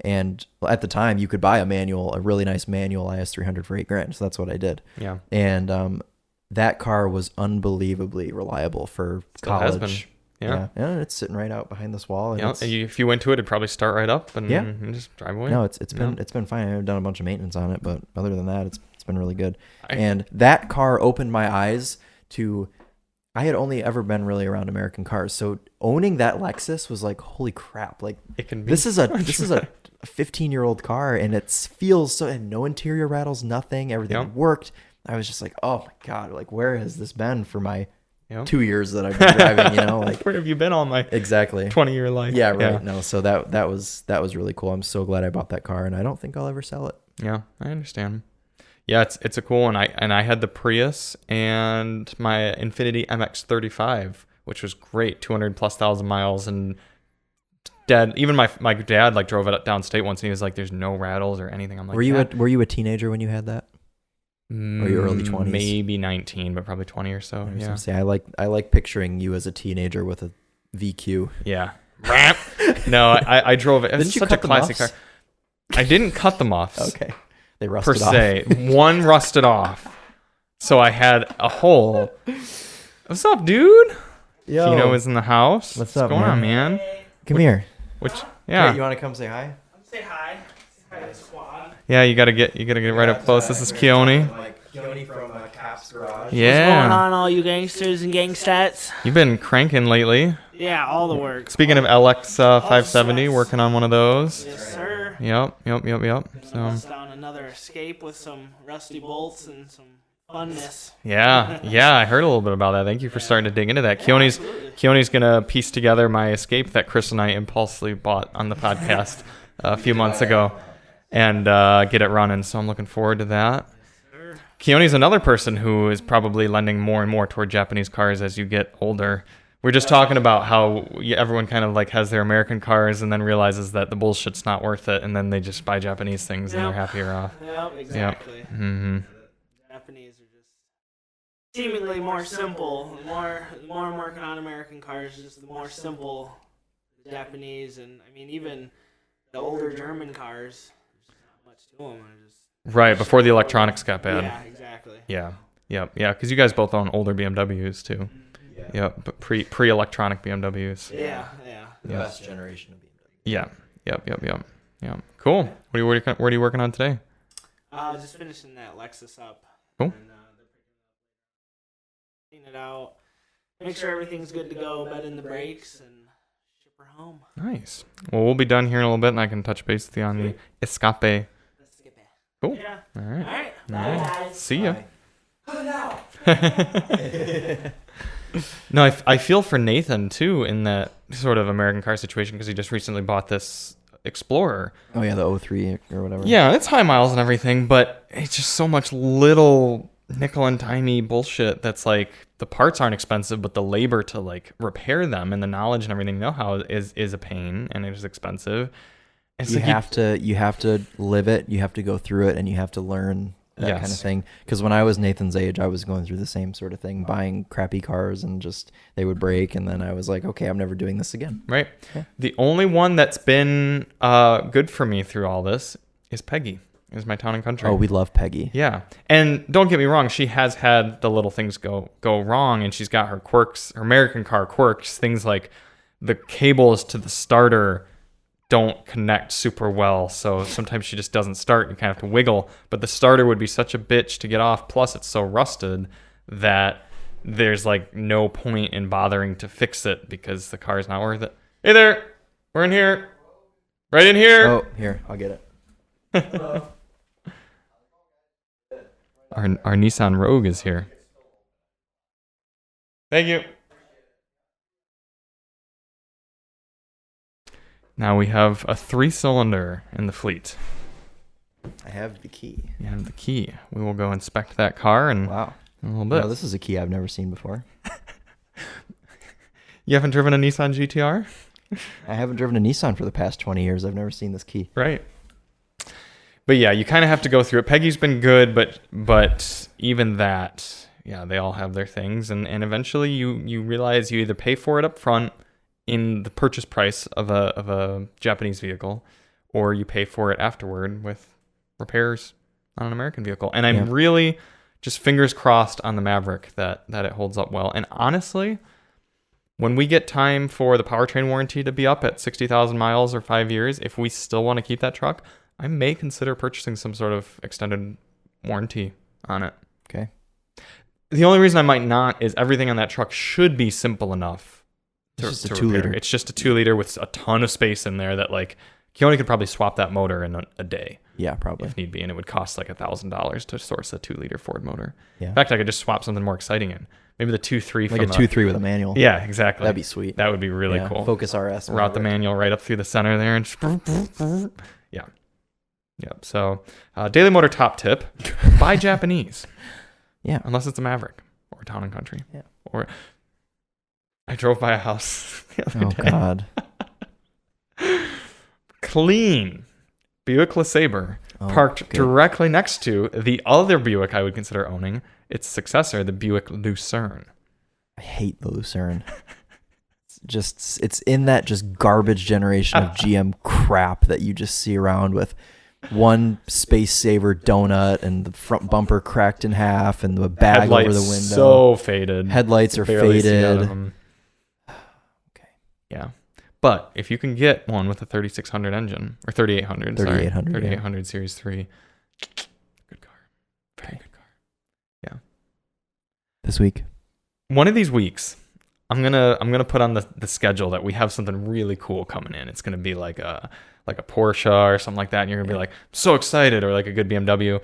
And at the time you could buy a really nice manual IS300 for $8,000. So that's what I did. Yeah. And that car was unbelievably reliable for college. Has been. Yeah. And it's sitting right out behind this wall. And if you went to it, it'd probably start right up and just drive away. No, it's been fine. I've done a bunch of maintenance on it, but other than that, it's been really good. And that car opened my eyes to. I had only ever been really around American cars, so owning that Lexus was like, holy crap! Like it can be this is a 15-year-old car, and it feels so. And no interior rattles, nothing. Everything worked. I was just like, oh my god! Like where has this been for my 2 years that I've been driving, like where have you been all my 20-year life? Yeah, right. Yeah. No, so that was really cool. I'm so glad I bought that car, and I don't think I'll ever sell it. Yeah, I understand. Yeah, it's a cool one. I had the Prius and my Infiniti MX-35, which was great, 200,000+ miles, and even my dad drove it downstate once, and he was like, "There's no rattles or anything." I'm like, were you a teenager when you had that? Or your early 20s? Maybe 19, but probably 20 or so. Yeah. Say, I like picturing you as a teenager with a VQ. Yeah. No, I drove it. It's such a classic car. I didn't cut them off. Okay. They rusted per se. One rusted off. So I had a hole. What's up, dude? Yo. Kino is in the house. What's up, going man? on, man? Come here. Yeah. Hey, you want to come say hi? Say hi. Say hi to the squad. Yeah, you gotta get right up close. This is Keone. Keone from Cap's Garage. Yeah. What's going on, all you gangsters and gangstats? You've been cranking lately. Yeah, all the work. Speaking of LX 570, working on one of those. Yes, sir. Yep. So Bust down another escape with some rusty bolts and some funness. yeah, I heard a little bit about that. Thank you for starting to dig into that. Keone's gonna piece together my Escape that Chris and I impulsively bought on the podcast a few months ago and get it running. So I'm looking forward to that. Keone's another person who is probably lending more and more toward Japanese cars as you get older. We're just talking about how everyone kind of like has their American cars and then realizes that the bullshit's not worth it, and then they just buy Japanese things and they're happier off. Yep, exactly. Yep. Mm-hmm. Japanese are just seemingly more simple. The more I'm working on American cars, just the more simple the Japanese, and I mean even the older German cars. There's not much to them. Right, before the electronics got bad. Yeah, exactly. Yeah, because you guys both own older BMWs too. Yeah, but pre-electronic BMWs. Yeah. The best generation of BMW. Yeah. Yep. Cool. What are you working on today? Just finishing that Lexus up. Cool. And, they're clean it out, make sure everything's good to go, bed in the brakes, and ship her home. Nice. Well, we'll be done here in a little bit, and I can touch base with you on the Escape. Cool. Yeah. All right. All right. Bye, guys. See ya. Bye. No, I feel for Nathan too in that sort of American car situation because he just recently bought this Explorer. Oh yeah, the 03 or whatever. Yeah, it's high miles and everything, but it's just so much little nickel and dimey bullshit that's like the parts aren't expensive, but the labor to like repair them and the knowledge and everything know-how is a pain and it is expensive. And You have to live it. You have to go through it, and you have to learn that kind of thing. Because when I was Nathan's age, I was going through the same sort of thing, buying crappy cars, and just they would break, and then I was like, okay, I'm never doing this again. Right. Yeah. The only one that's been good for me through all this is Peggy. Is my town and country. Oh, we love Peggy. Yeah. And don't get me wrong, she has had the little things go wrong, and she's got her quirks, her American car quirks, things like the cables to the starter don't connect super well, so sometimes she just doesn't start. You kind of have to wiggle, but the starter would be such a bitch to get off, plus it's so rusted that there's like no point in bothering to fix it because the car is not worth it. Hey there, we're in here, right in here. Oh, here, I'll get it. Our Nissan Rogue is here. Thank you. Now we have a 3-cylinder in the fleet. I have the key. You have the key. We will go inspect that car in Wow. a little bit. No, this is a key I've never seen before. You haven't driven a Nissan GTR? I haven't driven a Nissan for the past 20 years. I've never seen this key. Right. But yeah, you kind of have to go through it. Peggy's been good, but even that, yeah, they all have their things. And eventually you realize you either pay for it up front in the purchase price of a Japanese vehicle, or you pay for it afterward with repairs on an American vehicle. And I'm really just fingers crossed on the Maverick that it holds up well. And honestly, when we get time for the powertrain warranty to be up at 60,000 miles or 5 years, if we still want to keep that truck, I may consider purchasing some sort of extended warranty on it. Okay. The only reason I might not is everything on that truck should be simple enough to It's just a repair. 2-liter. It's just a 2-liter with a ton of space in there that like Keone could probably swap that motor in a day Yeah, probably. if need be, and it would cost like $1,000 to source a 2-liter Ford motor. Yeah. In fact, I could just swap something more exciting in. Maybe the 2.3 Like a 2.3 with a manual. Yeah, exactly. That'd be sweet. That would be really Yeah, cool. Focus RS. Route the manual right up through the center there and just yeah. Yep. So Daily Motor top tip, buy Japanese. Yeah. Unless it's a Maverick or Town and Country. Yeah. Or I drove by a house the other Oh, day. God. Clean Buick LeSabre Oh, parked good. directly next to the other Buick I would consider owning, its successor, the Buick Lucerne. I hate the Lucerne. It's in that just garbage generation of GM crap that you just see around with one space saver donut and the front bumper cracked in half and the bag Headlights over the window. so faded. Headlights are Barely see out of faded. them. Yeah. But if you can get one with a 3600 engine, or 3800, 3800, 3800 Series 3, good car. Very good car. Yeah. This week. One of these weeks, I'm gonna put on the schedule that we have something really cool coming in. It's gonna be like a Porsche or something like that, and you're gonna be like, so excited, or like a good BMW.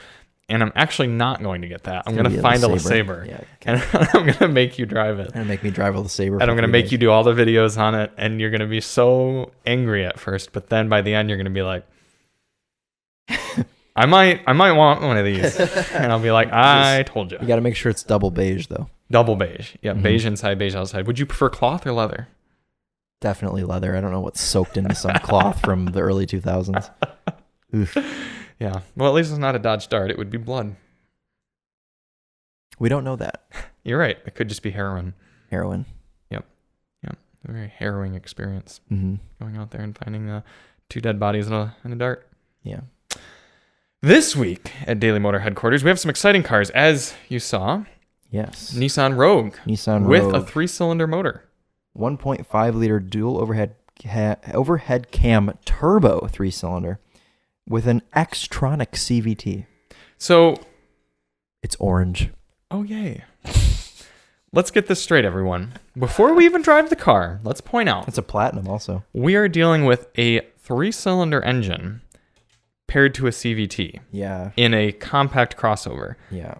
And I'm actually not going to get that. I'm going to find a LeSabre. Yeah, and I'm going to make you drive it. And make me drive a LeSabre. And I'm going to make you do all the videos on it. And you're going to be so angry at first. But then by the end, you're going to be like, I might want one of these. And I'll be like, I told you. You got to make sure it's double beige, though. Double beige. Yeah, beige inside, beige outside. Would you prefer cloth or leather? Definitely leather. I don't know what's soaked into some cloth from the early 2000s. Oof. Yeah. Well, at least it's not a Dodge Dart. It would be blood. We don't know that. You're right. It could just be heroin. Heroin. Yep. A very harrowing experience. Mm-hmm. Going out there and finding 2 dead bodies in a Dart. Yeah. This week at Daily Motor Headquarters, we have some exciting cars. As you saw, Yes. Nissan Rogue. With a 3-cylinder motor. 1.5 liter dual overhead cam turbo 3-cylinder. With an Xtronic CVT. So, it's orange. Oh, yay. Let's get this straight, everyone. Before we even drive the car, let's point out. It's a platinum also. We are dealing with a 3-cylinder engine paired to a CVT. Yeah. In a compact crossover. Yeah.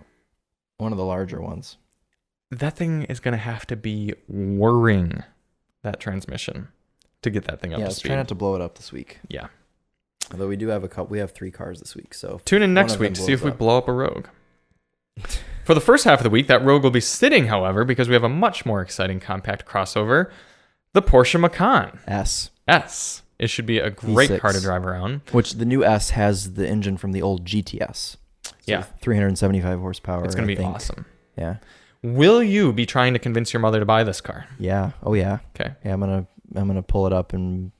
One of the larger ones. That thing is going to have to be whirring, that transmission, to get that thing up to speed. Try not to blow it up this week. Yeah. Although we do have we have 3 cars this week, so tune in next week to see if we blow up a Rogue. For the first half of the week, that Rogue will be sitting, however, because we have a much more exciting compact crossover, the Porsche Macan. S. It should be a great V6. car to drive around. Which the new S has the engine from the old GTS. So yeah. 375 horsepower. It's going to be awesome. Yeah. Will you be trying to convince your mother to buy this car? Yeah. Oh yeah. Okay. Yeah, I'm gonna pull it up, and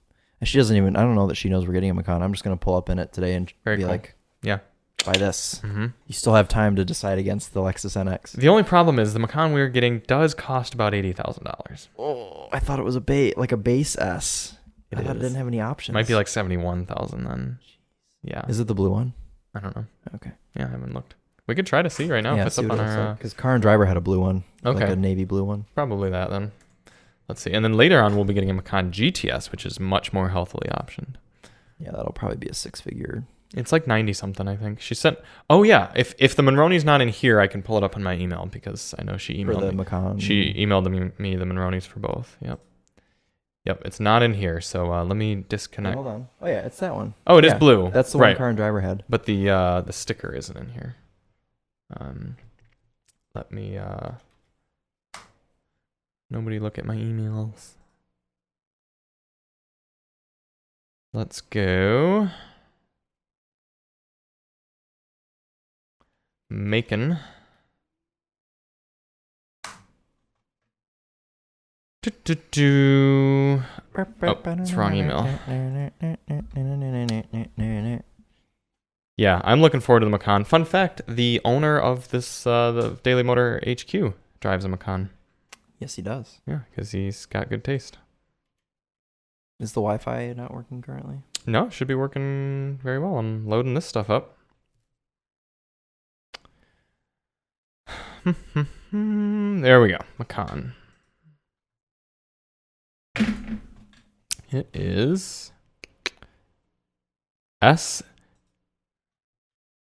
she doesn't even. I don't know that she knows we're getting a Macan. I'm just gonna pull up in it today and be cool. Like, yeah, buy this. Mm-hmm. You still have time to decide against the Lexus NX. The only problem is the Macan we're getting does cost about $80,000. Oh, I thought it was a base S. I thought it didn't have any options. Might be like 71,000 then. Yeah. Is it the blue one? I don't know. Okay. Yeah, I haven't looked. We could try to see right now if it's up on our... Because Car and Driver had a blue one. Okay. Like a navy blue one. Probably that then. Let's see. And then later on, we'll be getting a Macan GTS, which is much more healthily optioned. Yeah, that'll probably be a 6-figure. It's like 90-something, I think. She sent... Oh, yeah. If the Monroney's not in here, I can pull it up on my email because I know she emailed for the me. Macan. She emailed me the Monroney's for both. Yep, it's not in here, so let me disconnect. Hold on. Oh, yeah, it's that one. Oh, it is blue. That's the one Car and Driver had. But the sticker isn't in here. Let me... Nobody look at my emails. Let's go. Macon. Oh, it's wrong email. Yeah, I'm looking forward to the Macan. Fun fact, the owner of this, the Daily Motor HQ, drives a Macan. Yes, he does. Yeah, because he's got good taste. Is the Wi-Fi not working currently? No, it should be working very well. I'm loading this stuff up. There we go. Macan. It is S.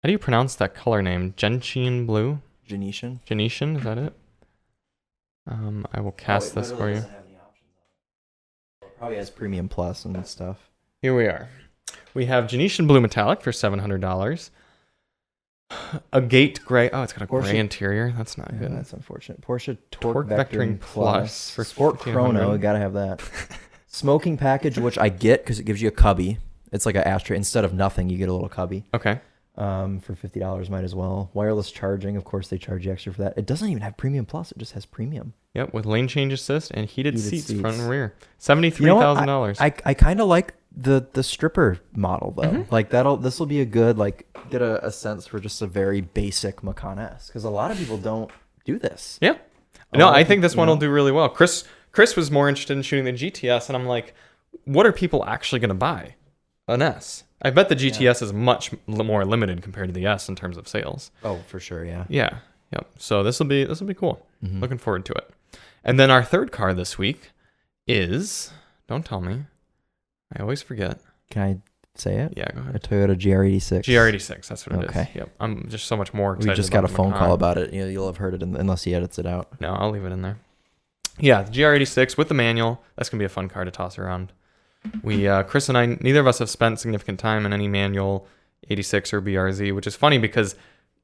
How do you pronounce that color name? Gentian blue? Genetian? Genetian, is that it? I will cast this for you. It probably has Premium Plus and stuff. Here we are. We have Genetian blue metallic for $700. A gate gray. Oh, it's got a gray interior. That's not good. That's unfortunate. Porsche Torque Vectoring Plus for Sport Chrono. Gotta have that. Smoking package, which I get because it gives you a cubby. It's like an ashtray. Instead of nothing, you get a little cubby. Okay. For $50 might as well. Wireless charging, of course, they charge you extra for that. It doesn't even have Premium Plus. It just has Premium. Yep, with lane change assist and heated seats front and rear. $73,000. I kind of like the stripper model though. Mm-hmm. Like this will be a good get a sense for just a very basic Macan S because a lot of people don't do this. Yeah. No, I think this one will do really well. Chris Chris was more interested in shooting the GTS, and I'm like, what are people actually going to buy? An S. I bet the GTS is much more limited compared to the S in terms of sales. Oh, for sure, yeah. Yeah. Yep. So this will be cool. Looking forward to it. And then our third car this week is, don't tell me, I always forget. Can I say it? Yeah, go A ahead. Toyota GR86. GR86, that's what it is. Okay. Yep. I'm just so much more excited. We just got a about the phone Macan. call about it. You'll have heard it unless he edits it out. No, I'll leave it in there. Yeah, the GR86 with the manual. That's going to be a fun car to toss around. We, Chris and I, neither of us have spent significant time in any manual 86 or BRZ, which is funny because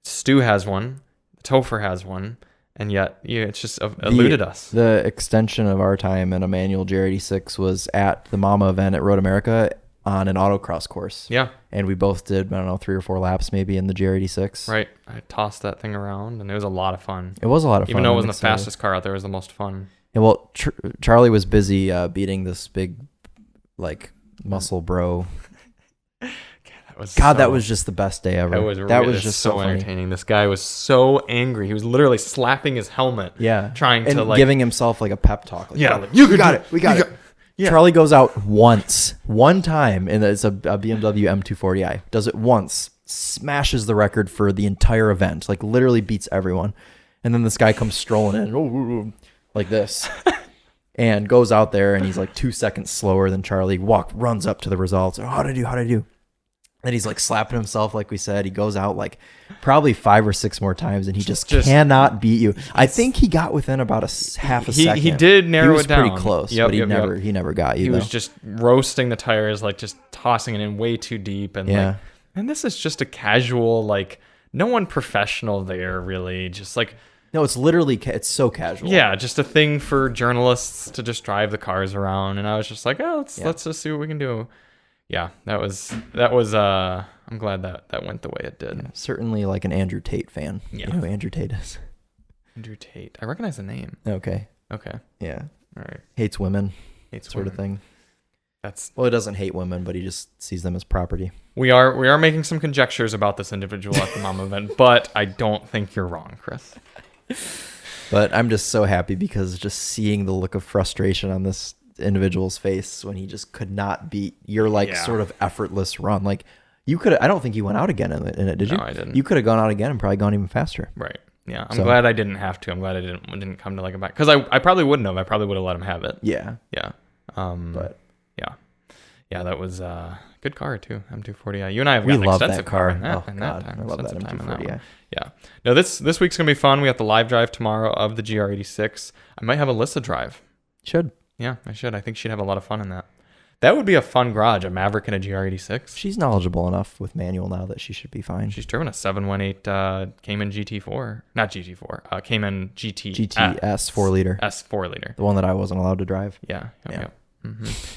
Stu has one, Topher has one, and yet it's just eluded us. The extension of our time in a manual GR86 was at the Mama event at Road America on an autocross course. Yeah. And we both did, I don't know, 3 or 4 laps maybe in the GR86. Right. I tossed that thing around, and it was a lot of fun. It was a lot of fun. Even though it wasn't the fastest car out there, it was the most fun. Yeah, well, Charlie was busy beating this big, like, muscle bro. That was just the best day ever. That was just so entertaining. This guy was so angry. He was literally slapping his helmet. Yeah. Trying to, like, giving himself like a pep talk. Like, yeah. Like, we got it. Yeah. Charlie goes out one time, and it's a BMW M240i. Does it once, smashes the record for the entire event. Like, literally beats everyone. And then this guy comes strolling in, like this. And goes out there, and he's like 2 seconds slower than Charlie. Runs up to the results. Oh, how'd I do? And he's like slapping himself, like we said. He goes out like probably 5 or 6 more times, and he just cannot beat you. I think he got within about half a second. He did narrow it down. He was pretty close, but he never got you. He was just roasting the tires, like just tossing it in way too deep. And like, and this is just a casual, like, no one professional there really. Just like, no, it's literally it's so casual. Yeah, just a thing for journalists to just drive the cars around. And I was just like, oh, let's just see what we can do. Yeah, that was. I'm glad that went the way it did. Yeah, certainly like an Andrew Tate fan. Yeah. You know who Andrew Tate is? Andrew Tate. I recognize the name. Okay. All Yeah. right. Hates women. Sort of thing. Well, he doesn't hate women, but he just sees them as property. We are making some conjectures about this individual at the Mama event, but I don't think you're wrong, Chris. But I'm just so happy because just seeing the look of frustration on this individual's face when he just could not beat your sort of effortless run. Like, you could, I don't think you went out again in it, did you? No, I didn't. You could have gone out again and probably gone even faster. Right. Yeah. I'm glad I didn't have to. I'm glad I didn't come to like a back, because I probably wouldn't have. I probably would have let him have it. Yeah. Yeah. But yeah, that was a good car too. M240i. You and I have we got an love extensive that car. In that time. I love that M240i. Yeah. No, this week's gonna be fun. We got the live drive tomorrow of the GR86. I might have Alyssa drive. Should. Yeah, I should. I think she'd have a lot of fun in that. That would be a fun garage, a Maverick and a GR86. She's knowledgeable enough with manual now that she should be fine. She's driven a 718 Cayman GT4. Not GT4. Cayman GTS 4-liter. S4-liter. The one that I wasn't allowed to drive. Yeah.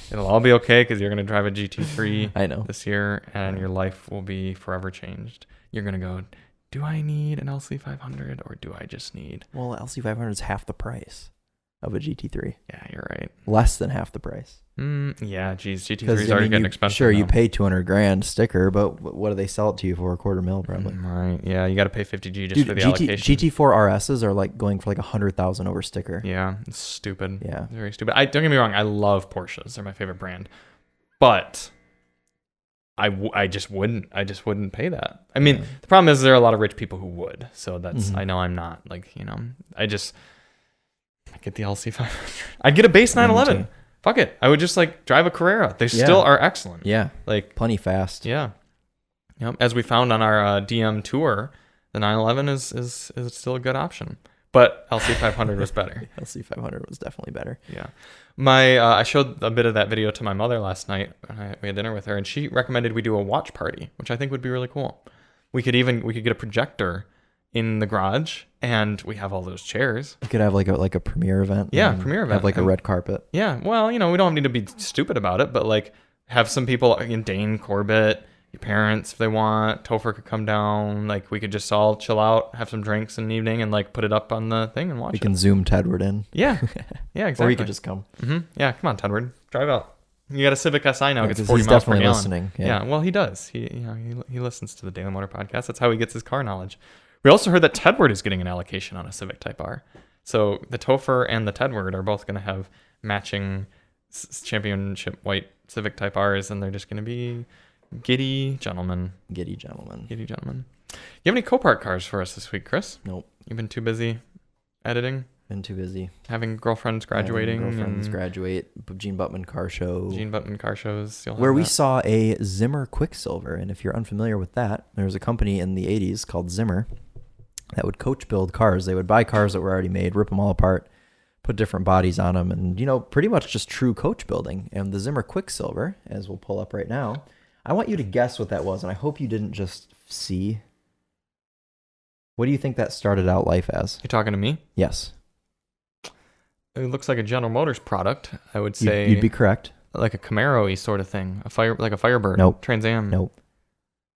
It'll all be okay because you're going to drive a GT3 I know. this year, and your life will be forever changed. You're going to go, do I need an LC500 or do I just need... Well, LC500 is half the price of a GT3. Yeah, you're right. Less than half the price. Yeah, geez, GT3s are getting expensive. Sure, now. you pay $200,000 sticker, but what do they sell it to you for? $250,000 probably. Right. Yeah, you got to pay $50,000 just for the allocation. GT4 RSs are like going for like $100,000 over sticker. Yeah, it's stupid. Yeah, it's very stupid. Don't get me wrong. I love Porsches. They're my favorite brand, but I just wouldn't pay that. I mean, the problem is there are a lot of rich people who would. So that's I know I'm not I get the LC500. I'd get a base 911. Fuck it. I would just drive a Carrera. They still are excellent. Yeah. Plenty fast. Yeah. Yep. As we found on our DM tour, the 911 is still a good option. But LC500 was better. LC500 was definitely better. Yeah. I showed a bit of that video to my mother last night. We had dinner with her, and she recommended we do a watch party, which I think would be really cool. We could get a projector in the garage, and we have all those chairs. We could have like a premiere event. Yeah, premiere event. Have a red carpet. Yeah, well, we don't need to be stupid about it, but have some people, Dane Corbett, your parents if they want. Topher could come down. We could just all chill out, have some drinks in the evening, and put it up on the thing and watch it. We can Zoom Tedward in. Yeah, yeah, exactly. Or he could just come. Yeah, come on, Tedward, drive out. You got a Civic Si now. Gets 40 he's miles per definitely gallon. listening. Yeah, well, he does. He listens to the Daily Motor Podcast. That's how he gets his car knowledge. We also heard that Tedward is getting an allocation on a Civic Type R. So the Topher and the Tedward are both going to have matching championship white Civic Type Rs, and they're just going to be giddy gentlemen. Giddy gentlemen. Giddy gentlemen. You have any Copart cars for us this week, Chris? Nope. You've been too busy editing? Been too busy. Having girlfriends graduating? Graduate. Gene Buttman car show. Gene Buttman car shows. Where we saw a Zimmer Quicksilver. And if you're unfamiliar with that, there was a company in the 80s called Zimmer that would coach build cars. They would buy cars that were already made, rip them all apart, put different bodies on them, and, you know, pretty much just true coach building. And the Zimmer Quicksilver, as we'll pull up right now, I want you to guess what that was, and I hope you didn't just see. What do you think that started out life as? You talking to me? Yes. It looks like a General Motors product, I would say. You'd be correct. Like a Camaro-y sort of thing. Like a Firebird. Nope. Trans Am. Nope.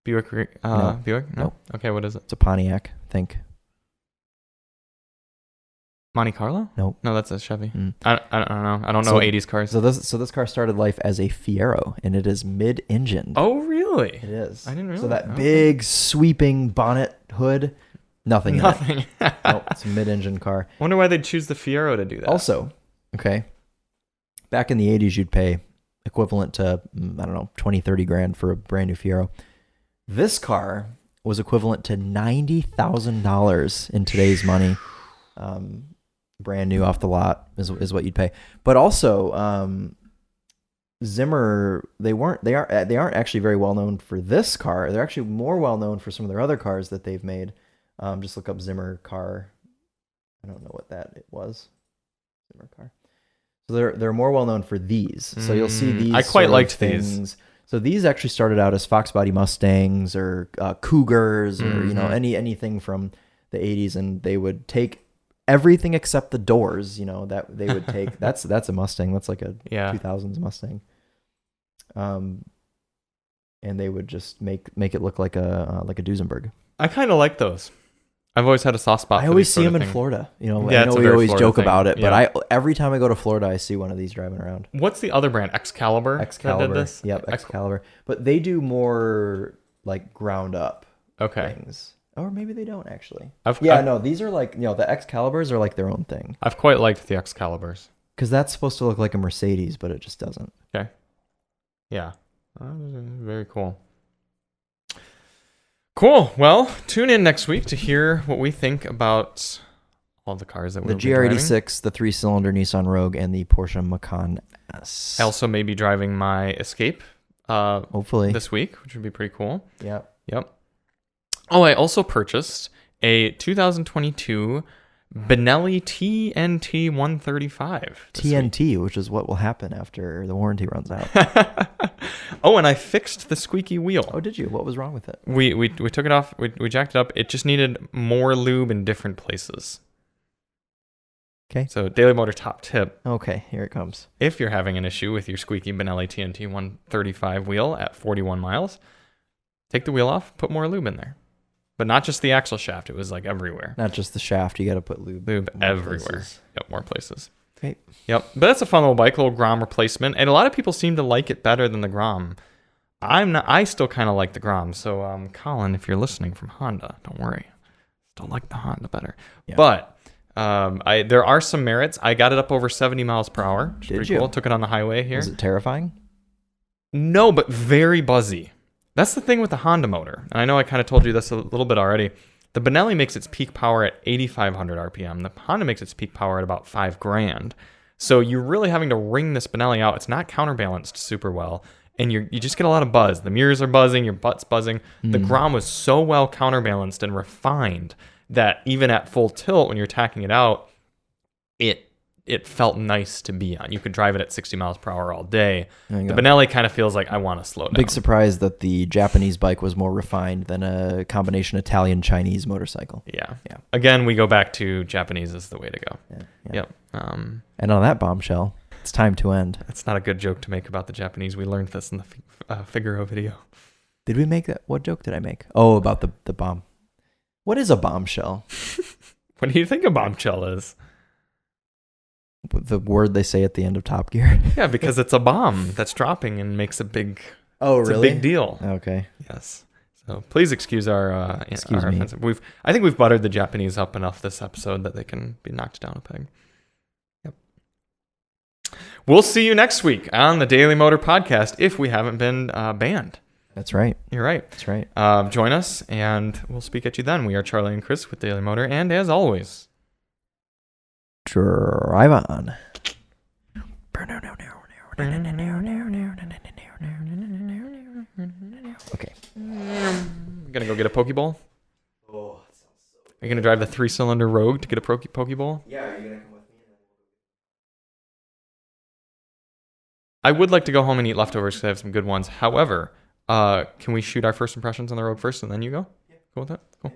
Buick? No. Buick? No? Nope. Okay, what is it? It's a Pontiac, think. Monte Carlo? Nope. No, that's a Chevy. Mm. I don't know. I don't know 80s cars. So this car started life as a Fiero, and it is mid-engined. Oh, really? It is. I didn't realize. So that big sweeping bonnet hood, nothing in it. Nothing. Nope, it's a mid-engine car. Wonder why they'd choose the Fiero to do that. Also, okay, back in the 80s, you'd pay equivalent to, I don't know, 20, 30 grand for a brand new Fiero. This car was equivalent to $90,000 in today's money. Brand new off the lot is what you'd pay. But also, Zimmer, they aren't actually very well known for this car. They're actually more well known for some of their other cars that they've made. Just look up Zimmer car. I don't know what that was. Zimmer car. So they're more well known for these. So you'll see these. I quite liked these. So these actually started out as Fox Body Mustangs or Cougars or anything from the 80s, and they would take everything except the doors. That they would take. that's a Mustang. That's like a 2000s Mustang. And they would just make it look like a Duesenberg. I kind of like those. I've always had a soft spot. I always see them in Florida. I know we always joke about it, but every time I go to Florida, I see one of these driving around. What's the other brand? Excalibur. That did this? Yep, Excalibur. But they do more like ground up things. Or maybe they don't actually. These are like, the Excaliburs are like their own thing. I've quite liked the Excaliburs. Because that's supposed to look like a Mercedes, but it just doesn't. Okay. Yeah. Very cool. Cool. Well, tune in next week to hear what we think about all the cars that we'll be driving. The GR86, the 3-cylinder Nissan Rogue, and the Porsche Macan S. I also may be driving my Escape hopefully this week, which would be pretty cool. Yep. Oh, I also purchased a 2022 Benelli TNT 135. TNT, which is what will happen after the warranty runs out. Oh, and I fixed the squeaky wheel. Oh, did you? What was wrong with it? We took it off. We jacked it up. It just needed more lube in different places. Okay. So Daily Motor top tip. Okay, here it comes. If you're having an issue with your squeaky Benelli TNT 135 wheel at 41 miles, take the wheel off, put more lube in there. But not just the axle shaft. It was like everywhere. Not just the shaft. You got to put lube everywhere. Places. Yep, more places. Okay. Yep. But that's a fun little bike, little Grom replacement. And a lot of people seem to like it better than the Grom. I still kind of like the Grom. So, Colin, if you're listening from Honda, don't worry. Still like the Honda better. Yeah. But there are some merits. I got it up over 70 miles per hour. Which is pretty cool. Took it on the highway here. Was it terrifying? No, but very buzzy. That's the thing with the Honda motor. And I know I kind of told you this a little bit already. The Benelli makes its peak power at 8,500 RPM. The Honda makes its peak power at about $5,000. So you're really having to wring this Benelli out. It's not counterbalanced super well. And you just get a lot of buzz. The mirrors are buzzing. Your butt's buzzing. The Grom was so well counterbalanced and refined that even at full tilt, when you're tacking it out, it felt nice to be on. You could drive it at 60 miles per hour all day. The Benelli kind of feels like I want to slow down. Big surprise that the Japanese bike was more refined than a combination Italian-Chinese motorcycle. Yeah. Again, we go back to Japanese is the way to go. Yeah. Yep. And on that bombshell, it's time to end. It's not a good joke to make about the Japanese. We learned this in the Figaro video. Did we make that? What joke did I make? Oh, about the bomb. What is a bombshell? What do you think a bombshell is? The word they say at the end of Top Gear. Yeah, because it's a bomb that's dropping and makes a big. Oh, it's really? a big deal. Okay. Yes. So please excuse our Excuse our me. offensive. I think we've buttered the Japanese up enough this episode that they can be knocked down a peg. Yep. We'll see you next week on the Daily Motor Podcast if we haven't been banned. That's right. You're right. That's right. Join us, and we'll speak at you then. We are Charlie and Chris with Daily Motor, and as always, Drive on. Okay. I'm gonna go get a Pokeball. Oh, that sounds so good. Are you gonna drive the 3-cylinder Rogue to get a Pokeball? Yeah, are you gonna come with me? I would like to go home and eat leftovers because I have some good ones. However, can we shoot our first impressions on the Rogue first, and then you go? Yeah. Cool with that? Cool.